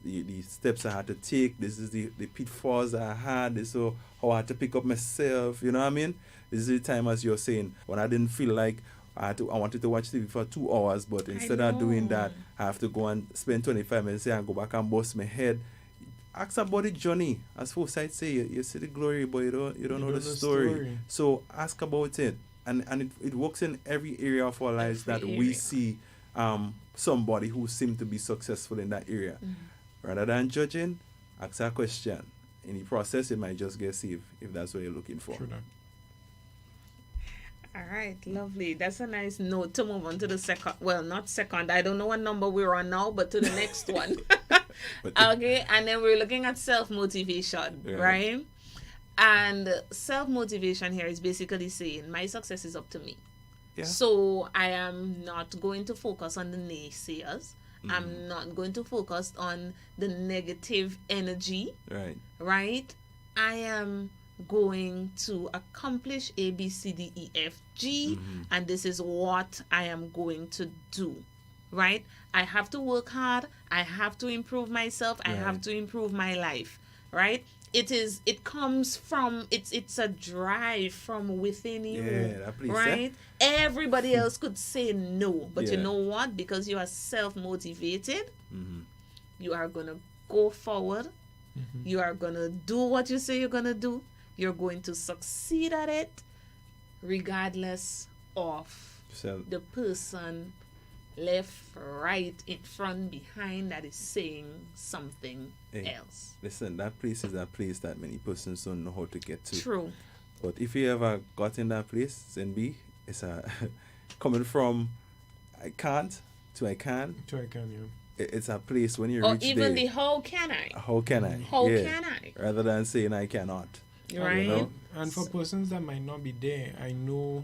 Speaker 6: the steps I had to take, this is the pitfalls I had, this is how I had to pick up myself, you know what I mean? This is the time, as you're saying, when I didn't feel like I wanted to watch TV for 2 hours, but instead of doing that, I have to go and spend 25 minutes and go back and bust my head. Ask about the journey. As Forsyth say, you see the glory, but you don't know the story. So ask about it. And it works in every area of our lives that we see somebody who seems to be successful in that area. Rather than judging, ask a question. In the process, you might just get saved if that's what you're looking for.
Speaker 4: True that.
Speaker 5: All right, lovely. That's a nice note to move on to the second. Well, not second. I don't know what number we're on now, but to the next one. Okay, and then we're looking at self-motivation, right? And self-motivation here is basically saying my success is up to me. Yeah. So I am not going to focus on the naysayers. I'm not going to focus on the negative energy. Right? I am going to accomplish A, B, C, D, E, F, G, and this is what I am going to do. Right? I have to work hard. I have to improve myself. I have to improve my life. Right? It comes from, it's a drive from within you. Right? Everybody else could say no, but you know what? Because you are self-motivated, you are going to go forward. You are going to do what you say you're going to do. You're going to succeed at it regardless of the person left, right, in front, behind that is saying something else.
Speaker 6: Listen, that place is a place that many persons don't know how to get to.
Speaker 5: True.
Speaker 6: But if you ever got in that place, then it's a coming from I can't to I can.
Speaker 4: To I can, yeah.
Speaker 6: It's a place when you
Speaker 5: or
Speaker 6: reach
Speaker 5: even
Speaker 6: there,
Speaker 5: the how can I?
Speaker 6: How can I?
Speaker 5: How can I?
Speaker 6: Rather than saying I cannot.
Speaker 5: Right.
Speaker 6: You know?
Speaker 4: And for persons that might not be there, I know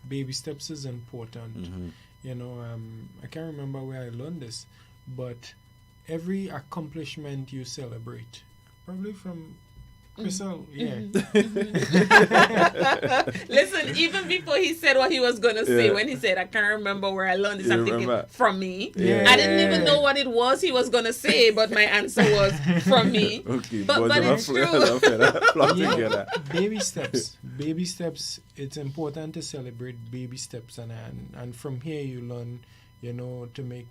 Speaker 4: baby steps is important. I can't remember where I learned this, but every accomplishment you celebrate, probably from Crystal, yeah.
Speaker 5: Listen, even before he said what he was gonna say,
Speaker 6: Yeah.
Speaker 5: when he said, "I can't remember where I learned this,"
Speaker 6: You
Speaker 5: I'm thinking
Speaker 6: remember?
Speaker 5: from me.
Speaker 6: Yeah.
Speaker 5: I didn't even know what it was he was gonna say, but my answer was from me.
Speaker 6: Okay,
Speaker 5: But
Speaker 6: both of
Speaker 5: it's
Speaker 6: us
Speaker 5: true.
Speaker 6: flock
Speaker 4: Yeah.
Speaker 6: together.
Speaker 4: Baby steps. Baby steps. It's important to celebrate baby steps, and from here you learn, to make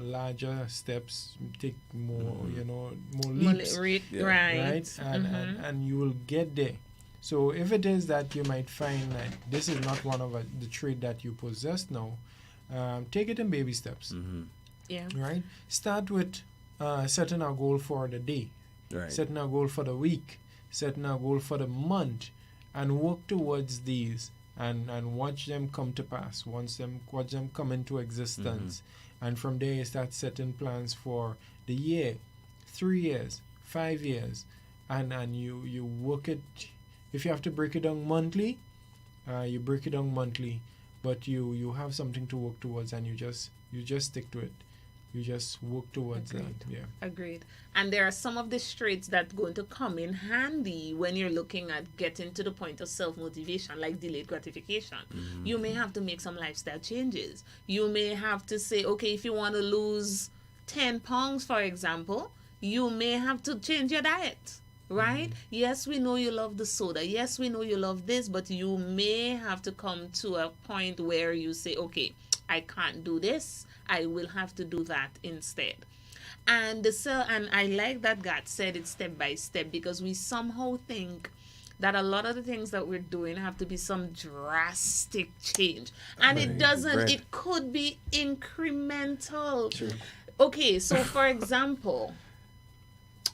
Speaker 4: larger steps, take more, more leaps.
Speaker 6: Yeah.
Speaker 5: Right.
Speaker 4: And you will get there. So if it is that you might find that this is not one of the trait that you possess now, take it in baby steps.
Speaker 5: Yeah.
Speaker 4: Right. Start with setting a goal for the day,
Speaker 6: Right.
Speaker 4: setting a goal for the week, setting a goal for the month, and work towards these and watch them come to pass. Watch them come into existence. And from there you start setting plans for the year, 3 years, 5 years, and you work it. If you have to break it down monthly, you break it down monthly, but you have something to work towards, and you just stick to it. You just work towards that. Yeah.
Speaker 5: Agreed. And there are some of the traits that going to come in handy when you're looking at getting to the point of self-motivation, like delayed gratification. You may have to make some lifestyle changes. You may have to say, okay, if you want to lose 10 pounds, for example, you may have to change your diet. Right? Yes, we know you love the soda. Yes, we know you love this, but you may have to come to a point where you say, okay, I can't do this. I will have to do that instead. And and I like that God said it step by step, because we somehow think that a lot of the things that we're doing have to be some drastic change. And it doesn't.
Speaker 6: Right.
Speaker 5: It could be incremental.
Speaker 6: True.
Speaker 5: Okay, so for example,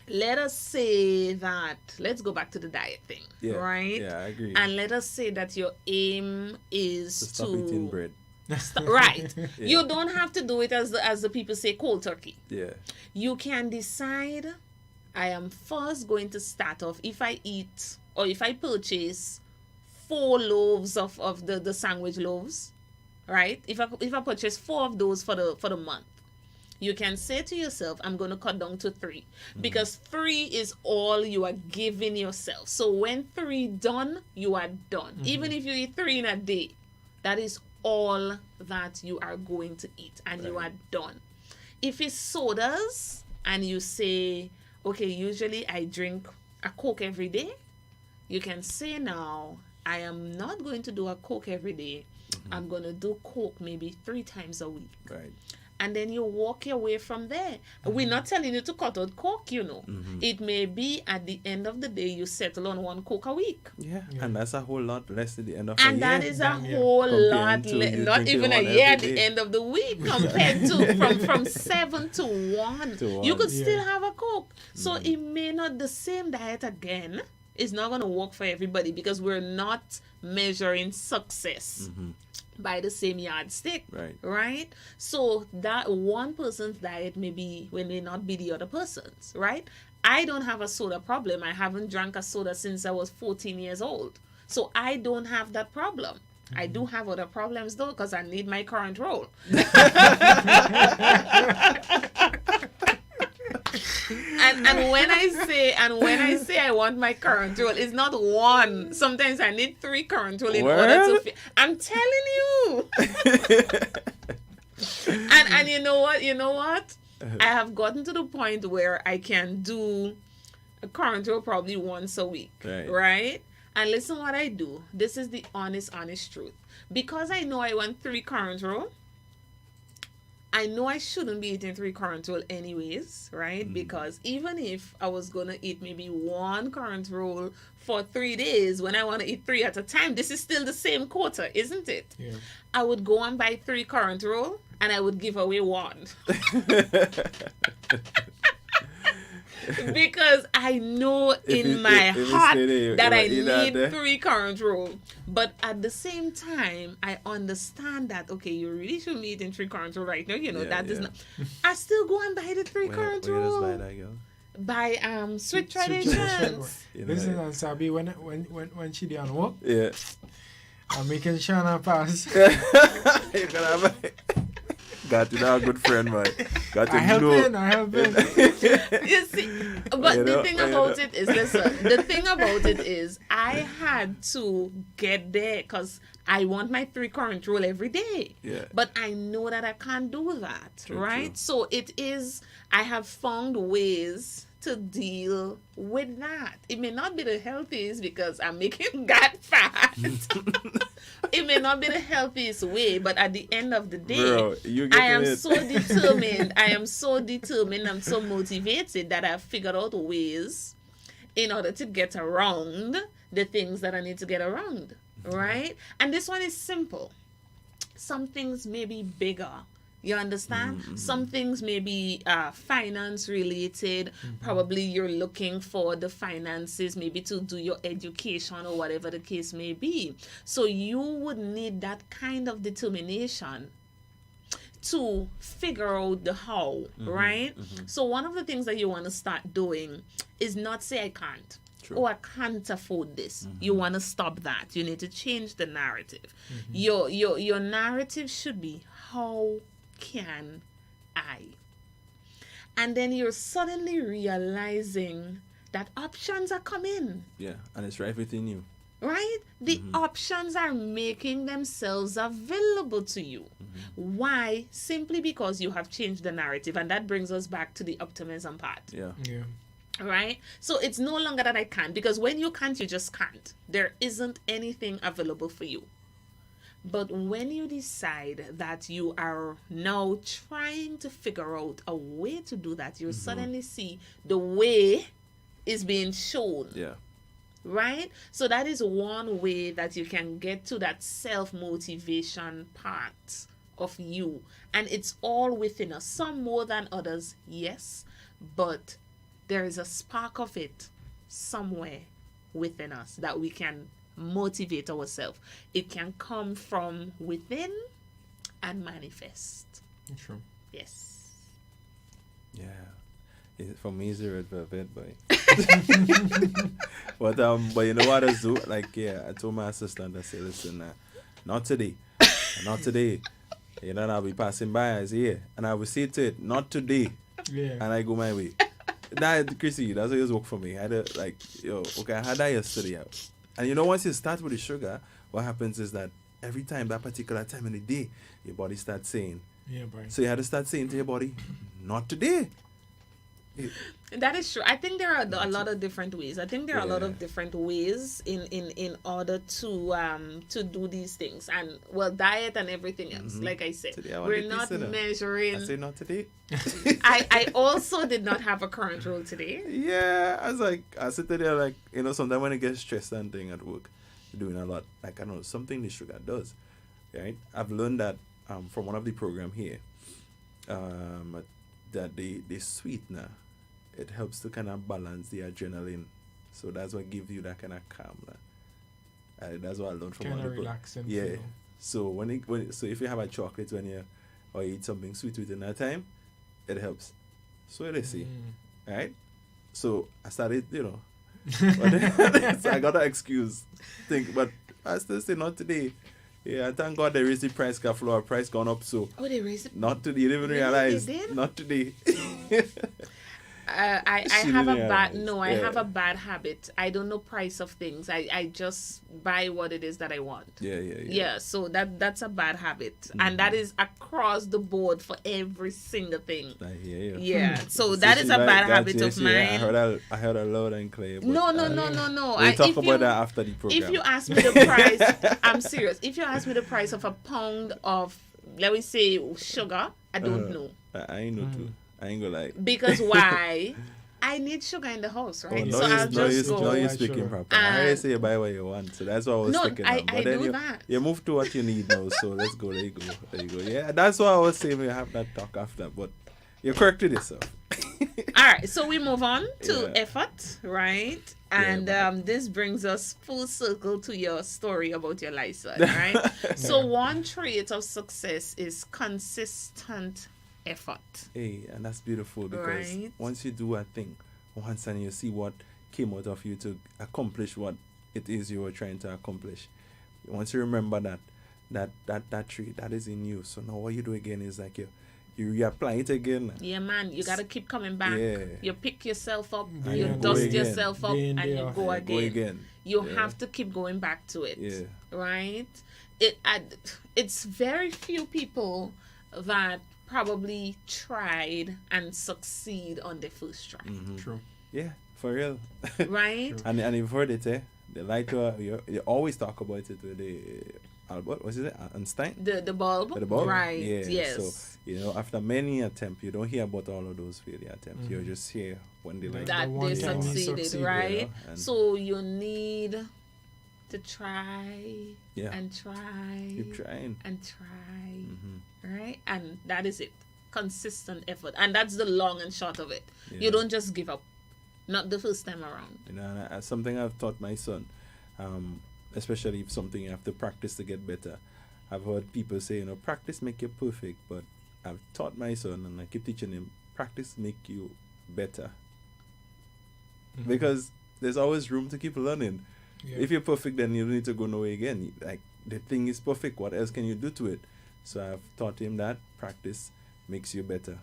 Speaker 5: let us say that, let's go back to the diet thing,
Speaker 6: Yeah.
Speaker 5: right?
Speaker 6: Yeah, I agree.
Speaker 5: And let us say that your aim is
Speaker 6: to stop eating bread.
Speaker 5: Right.
Speaker 6: Yeah.
Speaker 5: You don't have to do it as the people say, cold turkey.
Speaker 6: Yeah.
Speaker 5: You can decide, I am first going to start off, if I eat or if I purchase 4 loaves of the sandwich loaves, right? If I purchase 4 of those for the month, you can say to yourself, I'm going to cut down to 3, because 3 is all you are giving yourself. So when 3 done, you are done. Even if you eat 3 in a day, that is all that you are going to eat, and you are done. If it's sodas and you say, okay, usually I drink a Coke every day, you can say now, I am not going to do a Coke every day. I'm going to do Coke maybe 3 times a week.
Speaker 6: Right.
Speaker 5: And then you walk your way from there. We're not telling you to cut out Coke, It may be at the end of the day, you settle on 1 Coke a week.
Speaker 6: Yeah. And that's a whole lot less at the end of the year.
Speaker 5: And that is a
Speaker 4: Yeah.
Speaker 5: whole
Speaker 6: Comparing
Speaker 5: lot,
Speaker 6: to you
Speaker 5: not
Speaker 6: drinking
Speaker 5: even a
Speaker 6: one
Speaker 5: year at
Speaker 6: every
Speaker 5: the
Speaker 6: day.
Speaker 5: end of the week, compared to from 7 to 1.
Speaker 6: To
Speaker 5: You
Speaker 6: 1.
Speaker 5: could
Speaker 4: Yeah.
Speaker 5: still have a Coke. So it may not, the same diet again is not going to work for everybody, because we're not measuring success by the same yardstick. Right? So that one person's diet may not be the other person's, right? I don't have a soda problem. I haven't drank a soda since I was 14 years old. So I don't have that problem. I do have other problems though, because I need my current role. And when I say I want my current role, it's not 1. Sometimes I need 3 current role in order to I'm telling you. and you know what? I have gotten to the point where I can do a current role probably once a week. Right? And listen what I do. This is the honest truth. Because I know I want 3 current roll, I know I shouldn't be eating 3 current roll anyways, right? Because even if I was going to eat maybe 1 current roll for 3 days, when I want to eat 3 at a time, this is still the same quota, isn't it?
Speaker 4: Yeah.
Speaker 5: I would go and buy 3 current roll, and I would give away 1. Because I know in my heart that I need 3 current roll. But at the same time, I understand that, okay, you really shouldn't be eating 3 current roll right now. Is not. I still go and buy the 3 current roll.
Speaker 6: Where does that go?
Speaker 5: By Sweet Traditions.
Speaker 4: Listen, and Sabi, when she did on work,
Speaker 6: Yeah.
Speaker 4: I'm making Shana pass.
Speaker 6: You're gonna have Got you now, a good friend, boy. Got
Speaker 4: I
Speaker 6: to
Speaker 4: have
Speaker 6: know.
Speaker 4: been. I have been.
Speaker 5: You see, but
Speaker 6: You
Speaker 5: the
Speaker 6: know,
Speaker 5: thing
Speaker 6: you
Speaker 5: about
Speaker 6: know.
Speaker 5: it is, listen, the thing about it is, I had to get there because I want my 3 current rule every day.
Speaker 6: Yeah.
Speaker 5: But I know that I can't do that,
Speaker 6: True,
Speaker 5: right?
Speaker 6: true.
Speaker 5: So it is, I have found ways to deal with that. It may not be the healthiest because I'm making God fat. It may not be the healthiest way, but at the end of the day,
Speaker 6: Bro, you
Speaker 5: I
Speaker 6: getting
Speaker 5: am
Speaker 6: it.
Speaker 5: so determined. I am so determined. I'm so motivated that I've figured out ways in order to get around the things that I need to get around, right? And this one is simple. Some things may be bigger. You understand? Some things may be finance related. Probably you're looking for the finances, maybe to do your education or whatever the case may be. So you would need that kind of determination to figure out the how, right? So one of the things that you want to start doing is not say I can't.
Speaker 6: True.
Speaker 5: Oh, I can't afford this. You want to stop that. You need to change the narrative. Your narrative should be, how can I? And then you're suddenly realizing that options are coming,
Speaker 6: Yeah, and it's right within you.
Speaker 5: right? The options are making themselves available to you. Why? Simply because you have changed the narrative. And that brings us back to the optimism part.
Speaker 6: Yeah.
Speaker 4: Yeah.
Speaker 5: Right? So it's no longer that I can't, because when you can't, you just can't. There isn't anything available for you. But when you decide that you are now trying to figure out a way to do that, you suddenly see the way is being shown.
Speaker 6: Yeah.
Speaker 5: Right? So that is one way that you can get to that self-motivation part of you. And it's all within us. Some more than others, yes. But there is a spark of it somewhere within us that we can motivate ourselves. It can come from within and manifest.
Speaker 4: True.
Speaker 5: Yes.
Speaker 6: Yeah. For me, it's the red velvet, boy. But you know what I do? Like, yeah, I told my assistant, I said, listen, not today. Not today. You know, and I'll be passing by, I say, yeah. And I will say to it, not today.
Speaker 4: Yeah.
Speaker 6: And I go my way. That, Chrissy, that's always work for me. I had a, like, yo, okay, I had that yesterday. And you know, once you start with the sugar, what happens is that every time, that particular time in the day, your body starts saying,
Speaker 4: Yeah, Brian.
Speaker 6: so you had to start saying to your body, not today.
Speaker 5: That is true. I think there are a lot of different ways. I think there are a lot
Speaker 6: Yeah.
Speaker 5: of different ways in order to do these things, and well, diet and everything else. Like I said,
Speaker 6: Today I want
Speaker 5: we're
Speaker 6: to
Speaker 5: not
Speaker 6: taste it.
Speaker 5: measuring.
Speaker 6: I say not today.
Speaker 5: I also did not have a current rule today.
Speaker 6: Yeah, I was like, I sit there like, you know, sometimes when I get stressed and thing at work, doing a lot, like I know something the sugar does, right? I've learned that from one of the program here, that the sweetener, it helps to kind of balance the adrenaline, so that's what gives you that kind of calm. That's what I learned from
Speaker 4: Kind
Speaker 6: one
Speaker 4: of
Speaker 6: of the
Speaker 4: relaxing.
Speaker 6: yeah.
Speaker 4: feel.
Speaker 6: So so if you have a chocolate when you or you eat something sweet within that time, it helps. So they say, right? So I started, you know, so I got an excuse. But I still say not today. Yeah, thank God they raised the price, flour price gone up. So
Speaker 5: Oh, they raised it.
Speaker 6: not today. You didn't even
Speaker 5: Really?
Speaker 6: realize.
Speaker 5: They did?
Speaker 6: Not today.
Speaker 5: I
Speaker 6: She
Speaker 5: have a
Speaker 6: didn't
Speaker 5: bad
Speaker 6: realize.
Speaker 5: no. I
Speaker 6: Yeah.
Speaker 5: have a bad habit. I don't know price of things. I just buy what it is that I want.
Speaker 6: Yeah.
Speaker 5: So that's a bad habit, and that is across the board for every single thing.
Speaker 6: I hear you.
Speaker 5: Yeah, so
Speaker 6: So
Speaker 5: that is
Speaker 6: she's
Speaker 5: a
Speaker 6: like,
Speaker 5: bad
Speaker 6: "God,
Speaker 5: habit
Speaker 6: yes,
Speaker 5: of
Speaker 6: yeah,
Speaker 5: mine.
Speaker 6: I heard a loud and clear. But,
Speaker 5: No.
Speaker 6: We'll talk about that after the program.
Speaker 5: If you ask me the price, I'm serious. If you ask me the price of a pound of, let me say, sugar, I don't know.
Speaker 6: I ain't know too. I ain't gonna lie.
Speaker 5: Because why? I need sugar in the house,
Speaker 6: Oh,
Speaker 5: right?
Speaker 6: no,
Speaker 5: so I'll just go.
Speaker 6: you're
Speaker 4: Why
Speaker 6: speaking
Speaker 4: sugar?
Speaker 6: proper. I heard you say you buy what you want, so that's what I was
Speaker 5: No,
Speaker 6: thinking.
Speaker 5: I-
Speaker 6: of. But
Speaker 5: I
Speaker 6: then
Speaker 5: do
Speaker 6: you,
Speaker 5: that.
Speaker 6: You move to what you need now, so let's go. There you go. Yeah, that's what I was saying. We have that talk after, but you corrected yourself.
Speaker 5: All right, so we move on to
Speaker 6: Yeah.
Speaker 5: effort, right? And this brings us full circle to your story about your license, right? So one trait of success is consistent effort.
Speaker 6: Hey, and that's beautiful because
Speaker 5: Right.
Speaker 6: once you do a thing, once and you see what came out of you to accomplish what it is you were trying to accomplish, once you remember that, that trait that is in you. So now what you do again is like you reapply it again.
Speaker 5: Yeah, man, you gotta keep coming back.
Speaker 6: Yeah.
Speaker 5: You pick yourself up,
Speaker 4: Yeah,
Speaker 5: you
Speaker 4: go
Speaker 5: dust
Speaker 6: again.
Speaker 5: yourself up,
Speaker 4: Day in,
Speaker 5: and
Speaker 4: day
Speaker 5: you
Speaker 4: out.
Speaker 5: go
Speaker 6: Go
Speaker 5: again.
Speaker 6: again.
Speaker 5: You
Speaker 6: Yeah.
Speaker 5: have to keep going back to it.
Speaker 6: Yeah.
Speaker 5: Right? It's very few people that probably tried and succeed on their first try.
Speaker 4: True.
Speaker 6: Yeah, for real.
Speaker 5: Right?
Speaker 6: And you've heard it, they like to you always talk about it with the Albert, what is it? Einstein?
Speaker 5: The bulb.
Speaker 6: The bulb?
Speaker 5: Right.
Speaker 6: Yeah.
Speaker 5: Yes.
Speaker 6: So, after many attempts, you don't hear about all of those failure attempts. You just hear when they like
Speaker 5: that
Speaker 4: The one
Speaker 5: they
Speaker 4: time he
Speaker 5: succeeded,
Speaker 4: succeeded,
Speaker 5: right?
Speaker 6: yeah, and-
Speaker 5: So you need to try
Speaker 6: Yeah.
Speaker 5: and try
Speaker 6: keep trying.
Speaker 5: and try,
Speaker 6: Mm-hmm.
Speaker 5: right? And that is it. Consistent effort. And that's the long and short of it.
Speaker 6: Yeah.
Speaker 5: You don't just give up. Not the first time around.
Speaker 6: And something I've taught my son, especially if something you have to practice to get better. I've heard people say, practice make you perfect, but I've taught my son and I keep teaching him, practice make you better. Because there's always room to keep learning.
Speaker 4: Yeah.
Speaker 6: If you're perfect, then you don't need to go nowhere again. Like, the thing is perfect. What else can you do to it? So I've taught him that practice makes you better.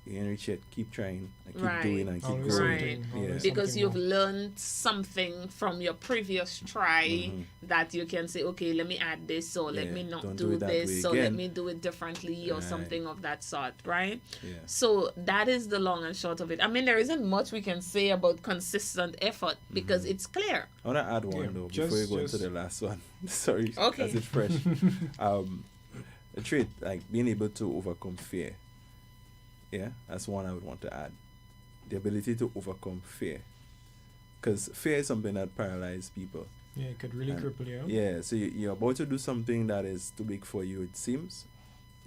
Speaker 6: You ain't reach it. Keep trying and keep
Speaker 5: Right.
Speaker 6: doing and keep
Speaker 4: Always
Speaker 6: going.
Speaker 5: Right.
Speaker 4: something,
Speaker 6: Yeah.
Speaker 4: always
Speaker 5: Because
Speaker 4: something
Speaker 5: you've
Speaker 4: more.
Speaker 5: learned something from your previous try that you can say, okay, let me add this, or let
Speaker 6: Yeah,
Speaker 5: me not
Speaker 6: don't
Speaker 5: do
Speaker 6: do it that way
Speaker 5: this, or let
Speaker 6: again.
Speaker 5: me do it differently, or
Speaker 6: Right.
Speaker 5: something of that sort, right?
Speaker 6: Yeah.
Speaker 5: So that is the long and short of it. I mean, there isn't much we can say about consistent effort because it's clear.
Speaker 6: I want to add one
Speaker 4: Yeah,
Speaker 6: though
Speaker 4: just-
Speaker 6: before you go into
Speaker 4: just-
Speaker 6: the last one. Sorry,
Speaker 5: Okay.
Speaker 6: as it's fresh. A trait like being able to overcome fear. Yeah, that's one I would want to add. The ability to overcome fear, because fear is something that paralyzes people.
Speaker 4: Yeah, it could really
Speaker 6: And-
Speaker 4: cripple you.
Speaker 6: Yeah, so you're about to do something that is too big for you. It seems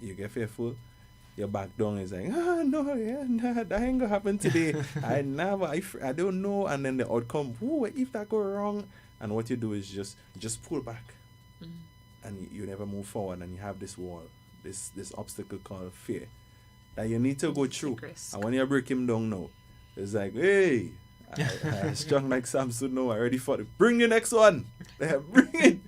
Speaker 6: you get fearful. Your back down is like, no, that ain't gonna happen today. I don't know. And then the outcome, what if that go wrong? And what you do is just pull back, and you never move forward. And you have this wall, this obstacle called fear, that you need to go through.
Speaker 5: risk.
Speaker 6: And when you break him down now, it's like, hey, I strong like Samson now. I already fought it. Bring the next one. Bring it.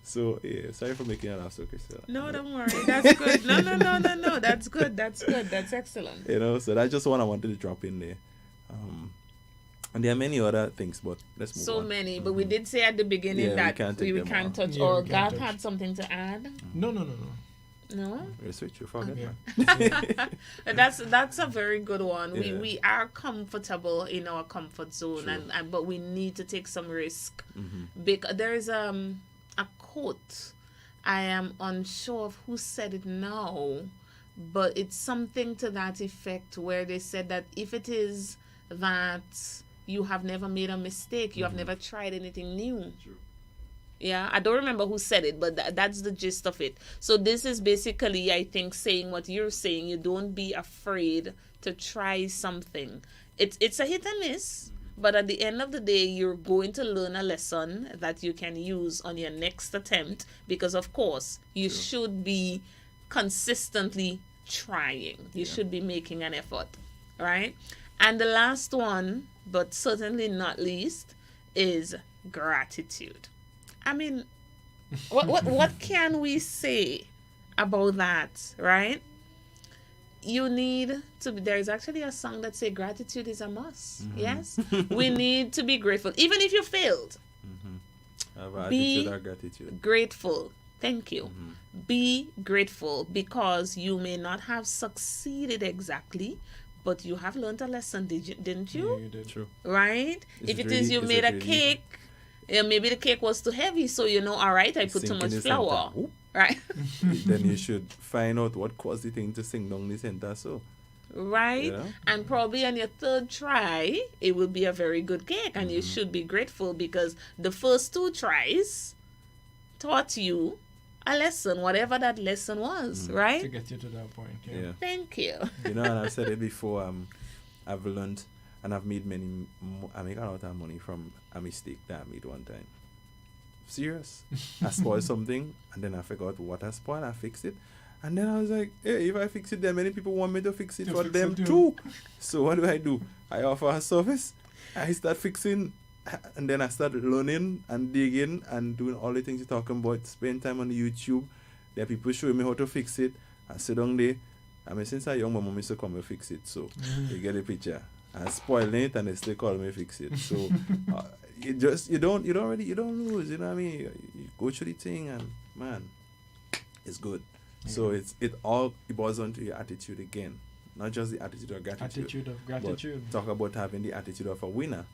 Speaker 6: So yeah, sorry for making it laugh so Crystal.
Speaker 5: No, don't worry. That's good. No. That's good. That's good. That's excellent.
Speaker 6: So that's just one I wanted to drop in there. And there are many other things, but let's move
Speaker 5: So
Speaker 6: on.
Speaker 5: many, but we did say at the beginning
Speaker 6: Yeah, we
Speaker 5: that
Speaker 6: can't take
Speaker 5: we
Speaker 6: them
Speaker 5: can't
Speaker 6: all.
Speaker 5: touch
Speaker 4: Yeah,
Speaker 5: all.
Speaker 4: we can't
Speaker 5: Gav
Speaker 4: touch.
Speaker 5: had something to add.
Speaker 4: No.
Speaker 5: No,
Speaker 6: We'll switch, you forget.
Speaker 4: Yeah.
Speaker 5: that's a very good one.
Speaker 6: Yeah.
Speaker 5: We are comfortable in our comfort zone,
Speaker 6: True.
Speaker 5: and but we need to take some risk.
Speaker 6: Mm-hmm.
Speaker 5: Because there is a quote. I am unsure of who said it now, but it's something to that effect where they said that if it is that you have never made a mistake, you have never tried anything new.
Speaker 6: True.
Speaker 5: Yeah, I don't remember who said it, but that's the gist of it. So this is basically, I think, saying what you're saying. You don't be afraid to try something. It's a hit and miss, but at the end of the day, you're going to learn a lesson that you can use on your next attempt, because of course you should be consistently trying. You should be making an effort, right? And the last one, but certainly not least, is gratitude. I mean, what can we say about that, right? You need to be, there's actually a song that says gratitude is a must. Yes, we need to be grateful, even if you failed.
Speaker 6: Have
Speaker 5: Be-
Speaker 6: attitude or gratitude.
Speaker 5: Grateful. Thank you. Be grateful because you may not have succeeded exactly, but you have learned a lesson, didn't
Speaker 4: Yeah,
Speaker 5: you?
Speaker 4: you did.
Speaker 6: True.
Speaker 5: Right?
Speaker 6: Is
Speaker 5: If
Speaker 6: it
Speaker 5: it is
Speaker 6: really-
Speaker 5: you
Speaker 6: is
Speaker 5: made
Speaker 6: it
Speaker 5: a
Speaker 6: really-
Speaker 5: cake, maybe the cake was too heavy, so all right, I put too
Speaker 6: Sink
Speaker 5: much
Speaker 6: in the
Speaker 5: flour.
Speaker 6: center. Oop.
Speaker 5: Right?
Speaker 6: Then you should find out what caused the thing to sink down the center. So
Speaker 5: Right?
Speaker 6: Yeah.
Speaker 5: And probably on your third try, it will be a very good cake, and you
Speaker 6: Mm-hmm.
Speaker 5: should be grateful because the first two tries taught you a lesson, whatever that lesson was,
Speaker 6: Mm-hmm.
Speaker 4: To
Speaker 5: right?
Speaker 4: get you to that point. Yeah.
Speaker 6: yeah.
Speaker 5: Thank you.
Speaker 6: And I've said it before. I've learned and I've made I make a lot of money from a mistake that I made one time. Serious. I spoiled something and then I forgot what I spoiled. I fixed it. And then I was like, hey, if I fix it, then many people want me to fix it
Speaker 4: To
Speaker 6: for
Speaker 4: fix
Speaker 6: them
Speaker 4: it too.
Speaker 6: too. So what do? I offer a service. I start fixing And then I started learning and digging and doing all the things you're talking about. Spend time on YouTube. There are people showing me how to fix it. I sit down there. I mean, since I young, my mom used to come and fix it. So you get the picture. I spoil it and they still call me fix it. So you don't lose. You know what I mean? You go through the thing and man, it's good. Yeah. So it boils down to your attitude again, not just the attitude of gratitude.
Speaker 4: Attitude of gratitude.
Speaker 6: But talk about having the attitude of a winner.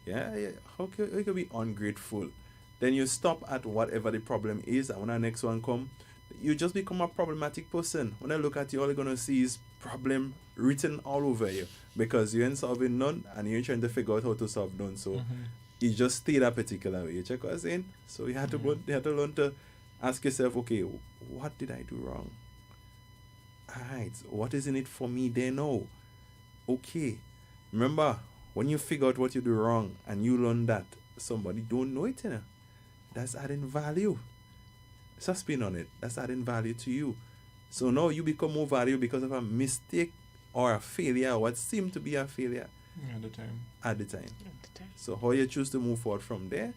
Speaker 6: Yeah. How can you be ungrateful? Then you stop at whatever the problem is, and when the next one come, you just become a problematic person. When I look at you, all you're gonna see is problem written all over you because you ain't solving none, and you ain't trying to figure out how to solve none. So you just stay that particular way. You check what I'm saying? So you have to learn to ask yourself, okay, what did I do wrong? Alright, what is in it for me there now? Okay. Remember, when you figure out what you do wrong and you learn that, somebody don't know it, you know, that's adding value. It's a spin on it. That's adding value to you. So now you become more valuable because of a mistake or a failure, or what seemed to be a failure at the time. So how you choose to move forward from there,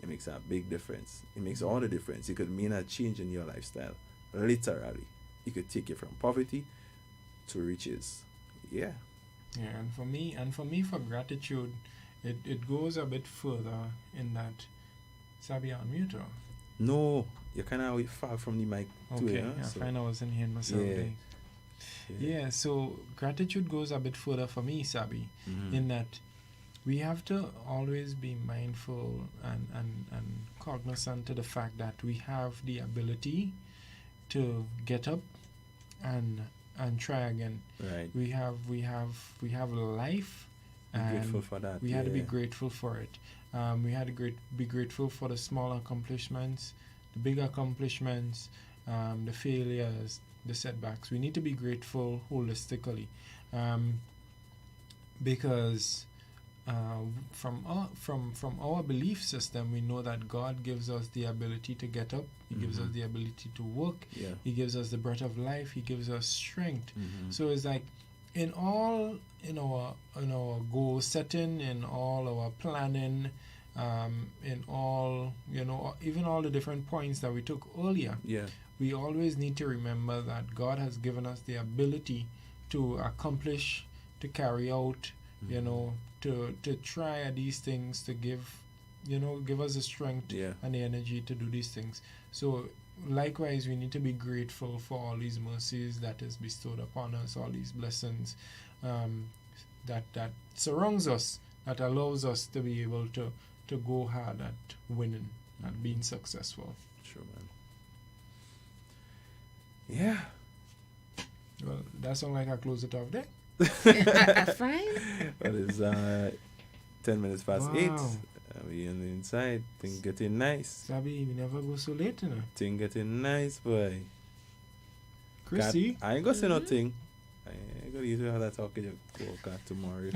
Speaker 6: it makes a big difference. It makes all the difference. It could mean a change in your lifestyle. Literally. It could take you from poverty to riches. Yeah.
Speaker 4: Yeah, and for me, for gratitude, it goes a bit further in that. Saby, on mute.
Speaker 6: No, you're kind of far from the mic too.
Speaker 4: Okay,
Speaker 6: Yeah,
Speaker 4: so. I wasn't hearing myself. Yeah, so gratitude goes a bit further for me, Saby, in that we have to always be mindful and cognizant to the fact that we have the ability to get up and try again.
Speaker 6: Right.
Speaker 4: We have life, and
Speaker 6: grateful for that.
Speaker 4: We had to be grateful for it. We had to be grateful for the small accomplishments, the big accomplishments, the failures, the setbacks. We need to be grateful holistically, because from our belief system, we know that God gives us the ability to get up. He gives us the ability to work.
Speaker 6: Yeah.
Speaker 4: He gives us the breath of life. He gives us strength. So it's like in our goal setting, in all our planning, in all even all the different points that we took earlier.
Speaker 6: Yeah.
Speaker 4: We always need to remember that God has given us the ability to accomplish, to carry out, to try these things, to give us the strength and the energy to do these things. So likewise, we need to be grateful for all these mercies that is bestowed upon us, all these blessings that surrounds us, that allows us to be able to go hard at winning and being successful.
Speaker 6: Sure, man. Yeah.
Speaker 4: Well, that sounds like I close it off there.
Speaker 5: Fine.
Speaker 6: Well, it's 10 minutes past 8. We on the inside. Thing getting nice.
Speaker 4: Saby, we never go so late, you know.
Speaker 6: Thing getting nice, boy.
Speaker 4: Chrissy.
Speaker 6: I ain't gonna say nothing. I ain't gonna use how that talk you go cat tomorrow.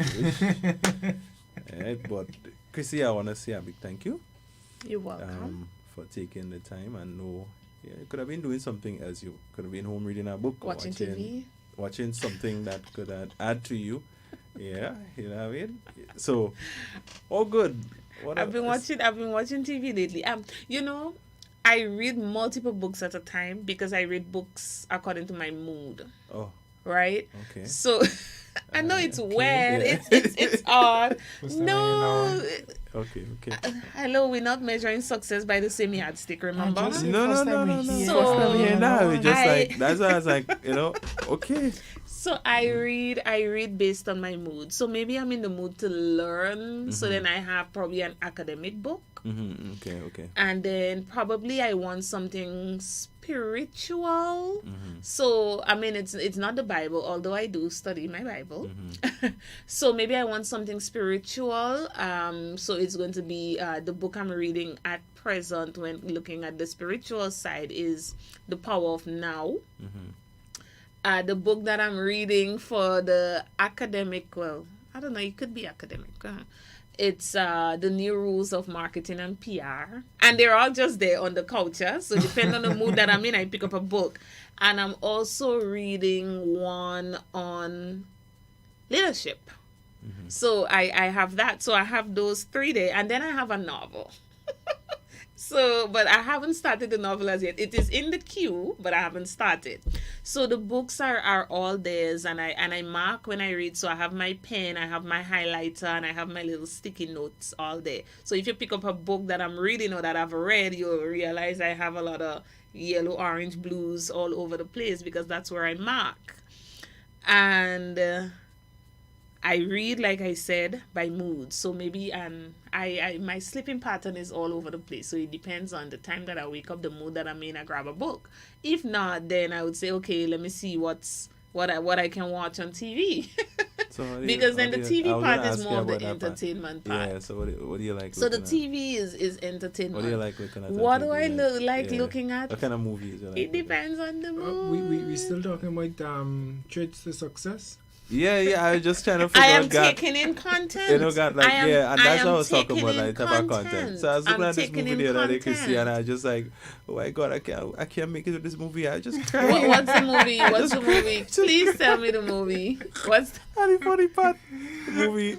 Speaker 6: But Chrissy, I wanna say a big thank you.
Speaker 5: You're welcome.
Speaker 6: For taking the time and know. Yeah, you could have been doing something else. You could have been home reading a book,
Speaker 5: watching TV,
Speaker 6: watching something that could add to you. Yeah, you know what I mean. So, all good.
Speaker 5: I've been watching TV lately. I read multiple books at a time because I read books according to my mood.
Speaker 6: Oh.
Speaker 5: Right.
Speaker 6: Okay.
Speaker 5: So, I know it's weird. Yeah. It's odd. No.
Speaker 6: Okay.
Speaker 5: Hello, we're not measuring success by the same yardstick, remember?
Speaker 6: No.
Speaker 5: So,
Speaker 6: we just that's why I was like, okay.
Speaker 5: So I read based on my mood. So maybe I'm in the mood to learn. So then I have probably an academic book.
Speaker 6: Okay.
Speaker 5: And then probably I want something spiritual. So I mean it's not the Bible, although I do study my Bible. So maybe I want something spiritual. So it's going to be the book I'm reading at present when looking at the spiritual side is The Power of Now. The book that I'm reading for the academic, well, I don't know, it could be academic. It's The New Rules of Marketing and PR. And they're all just there on the couch. So depending on the mood that I'm in, I pick up a book. And I'm also reading one on leadership. So I have that. So I have those 3 there, and then I have a novel. So, but I haven't started the novel as yet. It is in the queue, but I haven't started. So the books are all theirs, and I mark when I read. So I have my pen, I have my highlighter, and I have my little sticky notes all there. So if you pick up a book that I'm reading or that I've read, you'll realize I have a lot of yellow, orange, blues all over the place because that's where I mark. And I read, like I said, by mood. So maybe I my sleeping pattern is all over the place. So it depends on the time that I wake up, the mood that I'm in, I grab a book. If not, then I would say, okay, let me see what I can watch on TV.
Speaker 6: So
Speaker 5: because then the TV part is more of the
Speaker 6: about that part.
Speaker 5: entertainment part.
Speaker 6: Yeah. So what do you like?
Speaker 5: So the
Speaker 6: looking
Speaker 5: TV is entertainment.
Speaker 6: What do you like looking at?
Speaker 5: What
Speaker 6: on
Speaker 5: do I
Speaker 6: TV?
Speaker 5: like looking at?
Speaker 6: What kind of movies? You like
Speaker 5: It depends on the mood.
Speaker 4: We still talking about traits to success.
Speaker 6: Yeah. I was just trying to figure
Speaker 5: I am
Speaker 6: out. God,
Speaker 5: taking in content.
Speaker 6: you know, God, like, and that's what I was talking
Speaker 5: taking
Speaker 6: about,
Speaker 5: in
Speaker 6: like, type of content. So I was looking
Speaker 5: I'm
Speaker 6: at this
Speaker 5: taking
Speaker 6: movie
Speaker 5: in
Speaker 6: the other day, Chrissy,
Speaker 5: content.
Speaker 6: and I just like, oh my God, I can't make it to this movie. I just cried.
Speaker 5: What's the movie? What's the movie? Please tell me the movie. What's
Speaker 6: And the funny part, the movie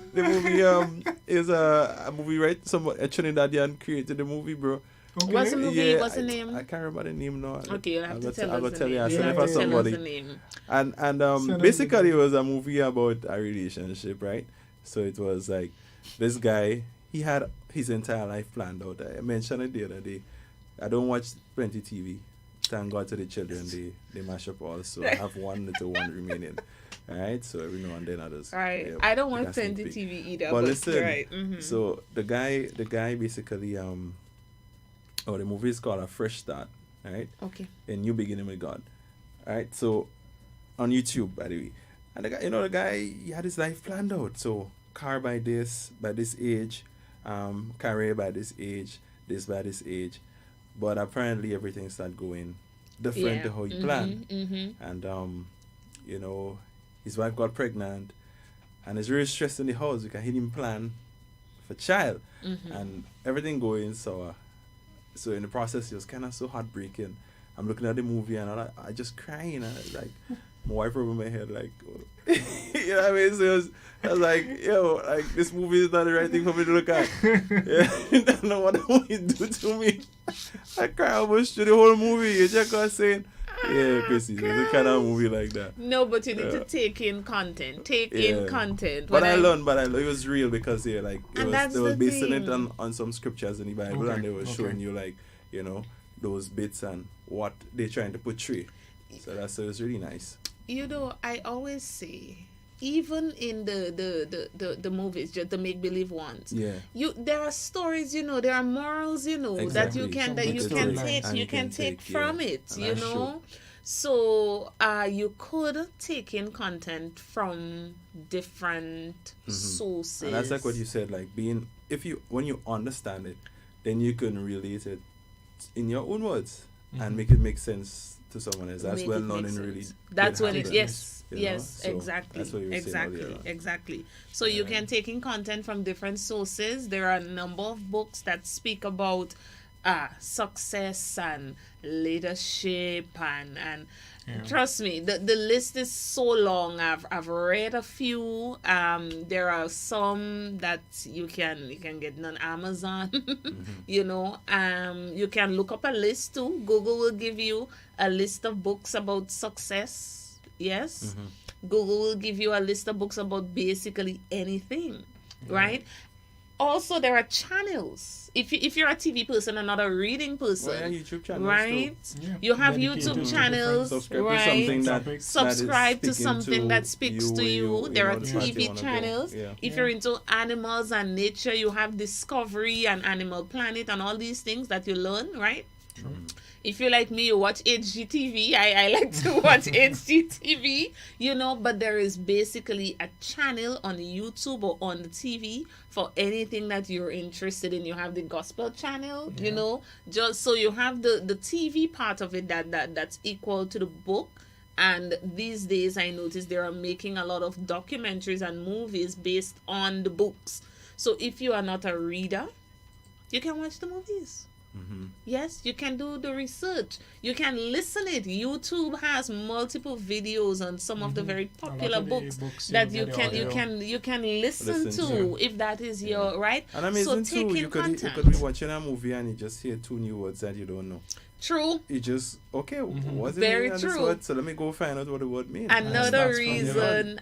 Speaker 6: is a movie, right? Someone a Trinidadian created the movie, bro.
Speaker 4: Okay.
Speaker 5: What's the movie?
Speaker 6: Yeah,
Speaker 5: What's the name?
Speaker 6: I can't remember the name now.
Speaker 5: Okay, you'll have to tell
Speaker 6: I'll
Speaker 5: us the
Speaker 6: tell you.
Speaker 5: name.
Speaker 6: I'll send
Speaker 4: Yeah,
Speaker 6: it for
Speaker 4: yeah,
Speaker 5: Tell us
Speaker 6: somebody.
Speaker 5: the name.
Speaker 6: And
Speaker 4: Send us the
Speaker 6: basically it
Speaker 4: name.
Speaker 6: was a movie about a relationship, right? So it was like this guy, he had his entire life planned out. I mentioned it the other day. I don't watch plenty TV. Thank God to the children, they mash up all. So I have one little one remaining. Alright, so every now and then others.
Speaker 5: Alright.
Speaker 6: yeah,
Speaker 5: I don't
Speaker 6: they
Speaker 5: watch
Speaker 6: can
Speaker 5: plenty
Speaker 6: sneak peek.
Speaker 5: TV either.
Speaker 6: But listen,
Speaker 5: right. Mhm.
Speaker 6: so the guy basically the movie is called A Fresh Start, right?
Speaker 5: Okay.
Speaker 6: A New Beginning with God. Alright, so on YouTube, by the way. And the guy, he had his life planned out. So car by this age, career by this age, this by this age. But apparently everything started going different to how he planned. And his wife got pregnant and it's really stressed in the house because he didn't plan for child. And everything going sour. So in the process, it was kind of so heartbreaking. I'm looking at the movie and I just crying. And like, my wife over my head, like, you know what I mean? So I was like, yo, like, this movie is not the right thing for me to look at. Yeah, I don't know what the movie do to me. I cry almost through the whole movie. You just got saying, yeah, Chrissy, it's a kind of movie like that.
Speaker 5: No, but you need to take in content. Take in content.
Speaker 6: But
Speaker 5: When
Speaker 6: I learned, it was real because they were
Speaker 5: the
Speaker 6: basing it
Speaker 5: thing.
Speaker 6: on some scriptures in the Bible,
Speaker 4: Okay,
Speaker 6: and they were
Speaker 4: okay.
Speaker 6: showing you those bits and what they're trying to portray. So it was really nice.
Speaker 5: I always say, even in the movies, just the make believe ones,
Speaker 6: Yeah.
Speaker 5: there are stories, there are morals, that
Speaker 6: Exactly.
Speaker 5: you can
Speaker 4: Some
Speaker 5: take
Speaker 6: and
Speaker 5: you can take from
Speaker 6: yeah.
Speaker 5: it,
Speaker 6: And that's true.
Speaker 5: So you could take in content from different sources.
Speaker 6: And that's like what you said, like when you understand it, then you can relate it in your own words and make it make sense to someone else. That's
Speaker 5: Make
Speaker 6: when
Speaker 5: it make
Speaker 6: learning
Speaker 5: sense.
Speaker 6: really.
Speaker 5: That's when it
Speaker 6: happens,
Speaker 5: yes
Speaker 6: So
Speaker 5: exactly
Speaker 6: that's what you were saying earlier on.
Speaker 5: exactly. So you can take in content from different sources. There are a number of books that speak about success and leadership and trust me, the list is so long. I've read a few. There are some that you can get on Amazon. You can look up a list too. Google will give you a list of books about success. Yes. Google will give you a list of books about basically anything, right? Also, there are channels. If you're a TV person and not a reading person,
Speaker 6: Well, yeah, YouTube channels
Speaker 5: right?
Speaker 6: too.
Speaker 4: Yeah.
Speaker 5: You have
Speaker 4: Dedicated to
Speaker 5: YouTube
Speaker 4: different
Speaker 5: channels,
Speaker 6: Subscribe to
Speaker 5: right?
Speaker 6: something
Speaker 4: Topics.
Speaker 5: Subscribe to
Speaker 6: is
Speaker 5: something that speaks to you. There are
Speaker 6: the path you
Speaker 5: TV
Speaker 6: wanna go.
Speaker 5: channels.
Speaker 6: Yeah.
Speaker 5: If you're into animals and nature, you have Discovery and Animal Planet and all these things that you learn, right? If you're like me, you watch HGTV. I like to watch HGTV, but there is basically a channel on YouTube or on the TV for anything that you're interested in. You have the gospel channel, just so you have the TV part of it that's equal to the book. And these days I noticed they are making a lot of documentaries and movies based on the books. So if you are not a reader, you can watch the movies. Yes, you can do the research. You can listen it. YouTube has multiple videos on some of the very popular books that you can listen to if that is your right.
Speaker 6: And amazing
Speaker 5: so take
Speaker 6: too,
Speaker 5: in
Speaker 6: you could
Speaker 5: content.
Speaker 6: be watching a movie and you just hear 2 new words that you don't know.
Speaker 5: True.
Speaker 6: You just what's it
Speaker 5: Very
Speaker 6: mean on this
Speaker 5: true.
Speaker 6: word? So let me go find out what the word means.
Speaker 5: Another
Speaker 6: reason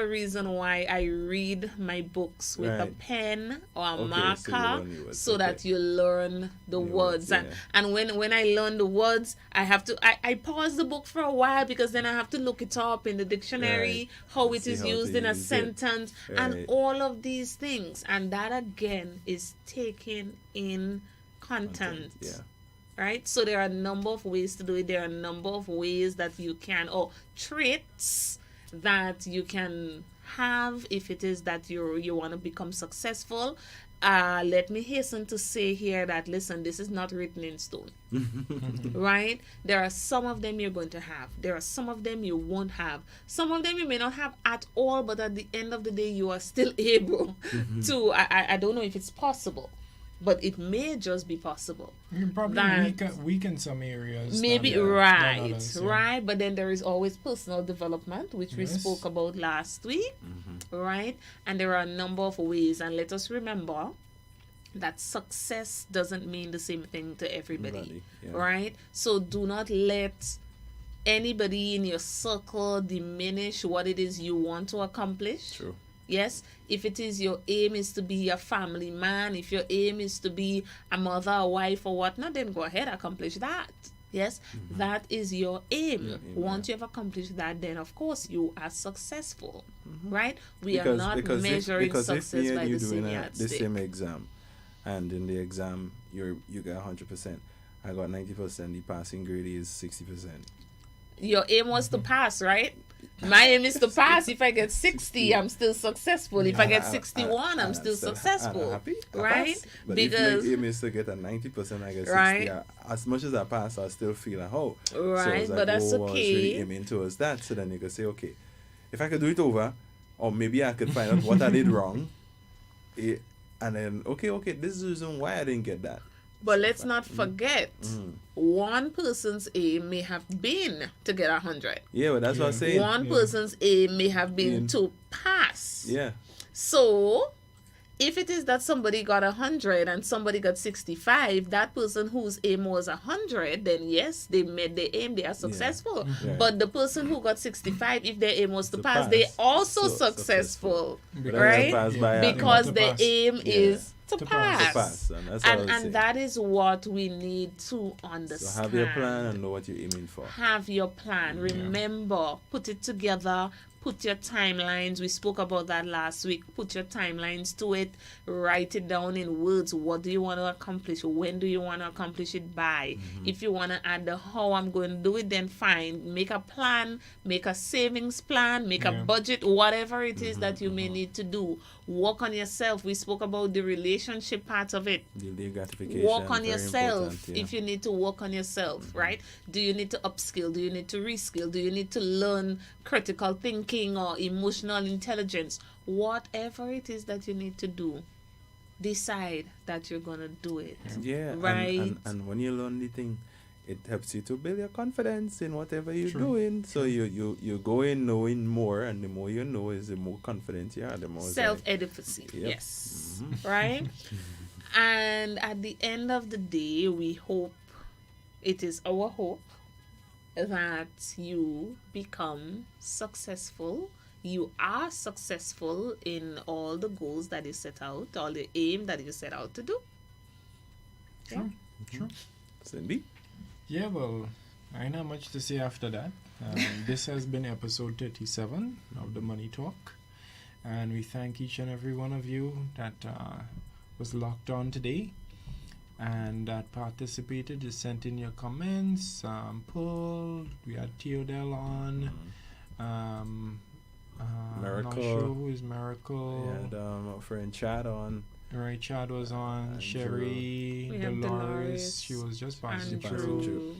Speaker 5: reason why I read my books with a
Speaker 6: Right.
Speaker 5: pen or a
Speaker 6: Okay, so you
Speaker 5: marker
Speaker 6: learn new words,
Speaker 5: so that
Speaker 6: okay.
Speaker 5: you learn the
Speaker 6: New
Speaker 5: words.
Speaker 6: words,
Speaker 5: And when I learn the words, I have to I pause the book for a while because then I have to look it up in the dictionary,
Speaker 6: Right.
Speaker 5: how it
Speaker 6: See
Speaker 5: is
Speaker 6: how to
Speaker 5: used in a
Speaker 6: use it.
Speaker 5: sentence, and
Speaker 6: Right.
Speaker 5: all of these things. And that again is taking in content.
Speaker 6: Yeah.
Speaker 5: Right, so there are a number of ways to do it. There are a number of ways that you can, or traits that you can have if it is that you want to become successful. Let me hasten to say here that listen, this is not written in stone. Right, there are some of them you're going to have, there are some of them you won't have, some of them you may not have at all, but at the end of the day you are still able to I don't know if it's possible, but it may just be possible.
Speaker 4: You can probably
Speaker 5: that
Speaker 4: weaken some areas.
Speaker 5: maybe
Speaker 4: than
Speaker 5: right
Speaker 4: others, yeah.
Speaker 5: right, but then there is always personal development, which we
Speaker 4: Yes.
Speaker 5: spoke about last week. Right, and there are a number of ways, and let us remember that success doesn't mean the same thing to everybody.
Speaker 6: Yeah.
Speaker 5: Right, so do not let anybody in your circle diminish what it is you want to accomplish.
Speaker 6: True.
Speaker 5: Yes, if it is your aim is to be a family man, if your aim is to be a mother, a wife, or whatnot, then go ahead, accomplish that. Yes, that is your aim. Once you have accomplished that, then of course you are successful. Right? We are not measuring success
Speaker 6: if
Speaker 5: by
Speaker 6: you
Speaker 5: the
Speaker 6: doing
Speaker 5: same
Speaker 6: the
Speaker 5: yardstick.
Speaker 6: same exam, and in the exam you got 100%, I got 90%. The passing grade is 60%.
Speaker 5: Your aim was to pass, right? My aim is to pass. If I get 60, I'm still successful. If I get 61, I'm still successful.
Speaker 6: Happy, I
Speaker 5: right?
Speaker 6: pass. But
Speaker 5: Because
Speaker 6: if my aim is to get a 90%, I get 60.
Speaker 5: Right.
Speaker 6: As much as I pass, I still feel like, oh. So
Speaker 5: Right,
Speaker 6: it's like,
Speaker 5: but that's
Speaker 6: I was really
Speaker 5: okay.
Speaker 6: aiming towards that. So then you can say, okay, if I could do it over, or maybe I could find out what I did wrong, and then, okay, this is the reason why I didn't get that.
Speaker 5: But let's not forget, one person's aim may have been to get 100.
Speaker 6: Yeah, but that's what I'm saying.
Speaker 5: One person's aim may have been to pass.
Speaker 6: Yeah.
Speaker 5: So, if it is that somebody got 100 and somebody got 65, that person whose aim was 100, then yes, they made their aim, they are successful.
Speaker 6: Yeah.
Speaker 5: But the person who got 65, if their aim was to
Speaker 6: To
Speaker 5: pass,
Speaker 6: pass.
Speaker 5: they also
Speaker 6: So
Speaker 5: successful.
Speaker 6: But I
Speaker 5: Right?
Speaker 6: pass by
Speaker 5: Because
Speaker 4: to
Speaker 5: their
Speaker 4: pass.
Speaker 5: aim is to
Speaker 4: To
Speaker 5: pass.
Speaker 4: pass.
Speaker 6: To pass, and that's all I was saying.
Speaker 5: And that is what we need to
Speaker 6: So
Speaker 5: understand.
Speaker 6: have your plan and know what you're aiming for.
Speaker 5: Have your plan. Remember, put it together. Put your timelines. We spoke about that last week. Put your timelines to it. Write it down in words. What do you want to accomplish? When do you want to accomplish it by? If you want to add the how I'm going to do it, then fine. Make a plan. Make a savings plan. Make a budget. Whatever it is that you may need to do. Work on yourself. We spoke about the relationship part of it.
Speaker 6: Delayed gratification.
Speaker 5: Work on
Speaker 6: very
Speaker 5: yourself
Speaker 6: important, yeah.
Speaker 5: if you need to work on yourself, right? Do you need to upskill? Do you need to reskill? Do you need to learn critical thinking or emotional intelligence? Whatever it is that you need to do, decide that you're going to do it.
Speaker 6: Yeah,
Speaker 5: Right.
Speaker 6: and when you learn the thing, it helps you to build your confidence in whatever you're
Speaker 4: True.
Speaker 6: doing. So you go in knowing more, and the more you know is the more confident you are. The more it's like,
Speaker 5: Self-edificacy,
Speaker 6: Yep.
Speaker 5: yes. Right? And at the end of the day, we hope, it is our hope, that you become successful. You are successful in all the goals that you set out, all the aim that you set out to do.
Speaker 4: True. True.
Speaker 6: Cindy?
Speaker 4: Yeah, well, I ain't have much to say after that. This has been episode 37 of the Money Talk. And we thank each and every one of you that was locked on today and that participated. Just sent in your comments, pulled. We had Theodel on. I'm not
Speaker 6: Miracle.
Speaker 4: sure who is Miracle.
Speaker 6: We had our friend Chad on.
Speaker 4: Right, Chad was on.
Speaker 6: Andrew.
Speaker 4: Sherry,
Speaker 5: We have
Speaker 4: Dolores.
Speaker 5: Dolores,
Speaker 4: She was just passing
Speaker 5: Andrew,
Speaker 4: through.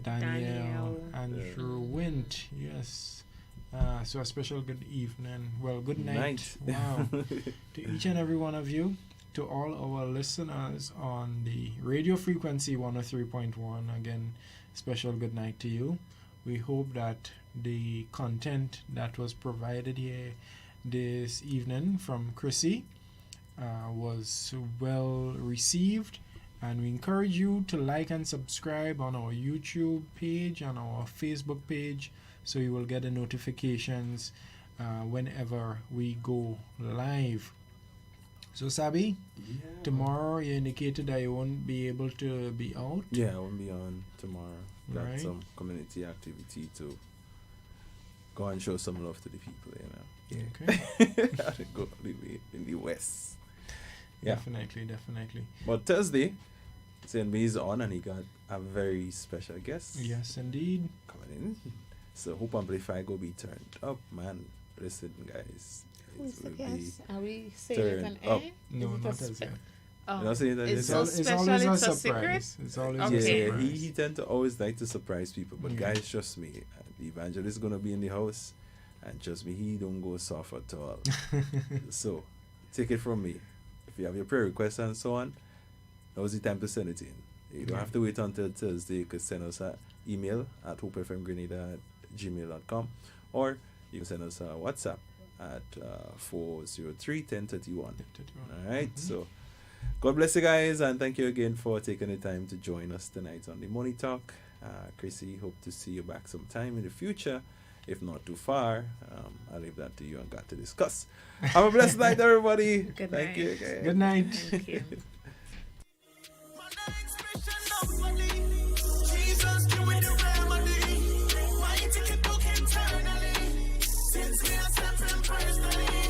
Speaker 4: Danielle, Andrew Wint, yes. So a special good evening. Well, good night. Wow. To each and every one of you. to all our listeners on the radio frequency 103.1. Again, special good night to you. We hope that the content that was provided here this evening from Chrissy was well received, and we encourage you to like and subscribe on our YouTube page and our Facebook page so you will get the notifications whenever we go live. So Sabi, tomorrow you indicated that you won't be able to be out.
Speaker 6: Yeah, I won't be on tomorrow. Got
Speaker 4: Right.
Speaker 6: some community activity to go and show some love to the people, you know.
Speaker 4: Okay.
Speaker 6: Gotta go in the West. Yeah.
Speaker 4: Definitely.
Speaker 6: But Thursday, CNB is on and he got a very special guest
Speaker 4: Yes, indeed.
Speaker 6: coming in. So Hope Amplify go be turned up, man. Listen, guys.
Speaker 5: Who's the
Speaker 6: will be
Speaker 5: guest? Are we saying it
Speaker 6: turned
Speaker 5: on
Speaker 6: up.
Speaker 5: air?
Speaker 4: No,
Speaker 5: Is it a
Speaker 4: not as
Speaker 5: spe-
Speaker 4: yet.
Speaker 5: Oh.
Speaker 6: You know, saying that
Speaker 5: It's
Speaker 6: it's
Speaker 5: so
Speaker 6: all-
Speaker 5: special,
Speaker 4: always
Speaker 5: it's
Speaker 4: a
Speaker 5: a secret?
Speaker 4: surprise. It's always
Speaker 5: Okay.
Speaker 4: a
Speaker 6: Yeah,
Speaker 4: surprise.
Speaker 6: he tend to always like to surprise people. But
Speaker 4: Yeah.
Speaker 6: guys, trust me, the evangelist is gonna be in the house, and trust me, he don't go soft at all. So, take it from me. If you have your prayer requests and so on, now's the time to send it in. You don't
Speaker 4: Yeah.
Speaker 6: have to wait until Thursday. You can send us an email at hopefmgrenada@gmail.com, or you can send us a WhatsApp at 403-1031. All right, so God bless you guys, and thank you again for taking the time to join us tonight on the Money Talk. Chrissy, hope to see you back sometime in the future, if not too far. I'll leave that to you and God to discuss. Have a blessed night, everybody.
Speaker 5: Good
Speaker 6: Thank
Speaker 5: night.
Speaker 6: you guys.
Speaker 4: Good night.
Speaker 5: Thank you.
Speaker 2: Jesus, give me the remedy. Mighty can book internally. Since we are separate personally,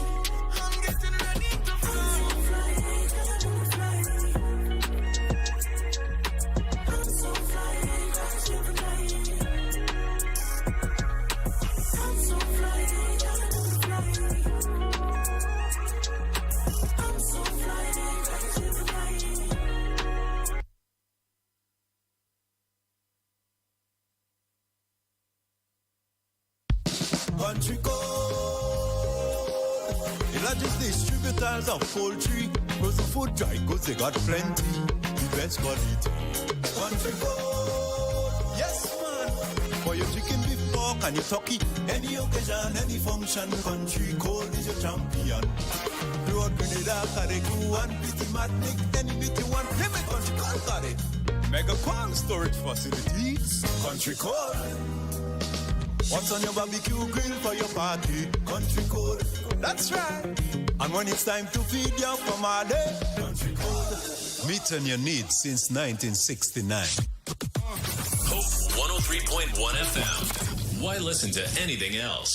Speaker 2: I'm getting ready to fly. I'm so flying, I'm so flying. I'm so flying, I'm so flying, I'm so flying.
Speaker 7: Country code. The largest distributors of poultry, frozen food, dry goods, they got plenty. The best quality. Country code. Yes, man. For your chicken, beef, pork, and your turkey, any occasion, any function, Country code is your champion. Road Grenada, Kareku, and Bitty Matnik, any bit you want, name it, Country code got it. Mega cold storage facilities, Country code. What's on your barbecue grill for your party? Country code. That's right. And when it's time to feed your family, Country code. Meeting your needs since 1969.
Speaker 8: Hope 103.1 FM. Why listen to anything else?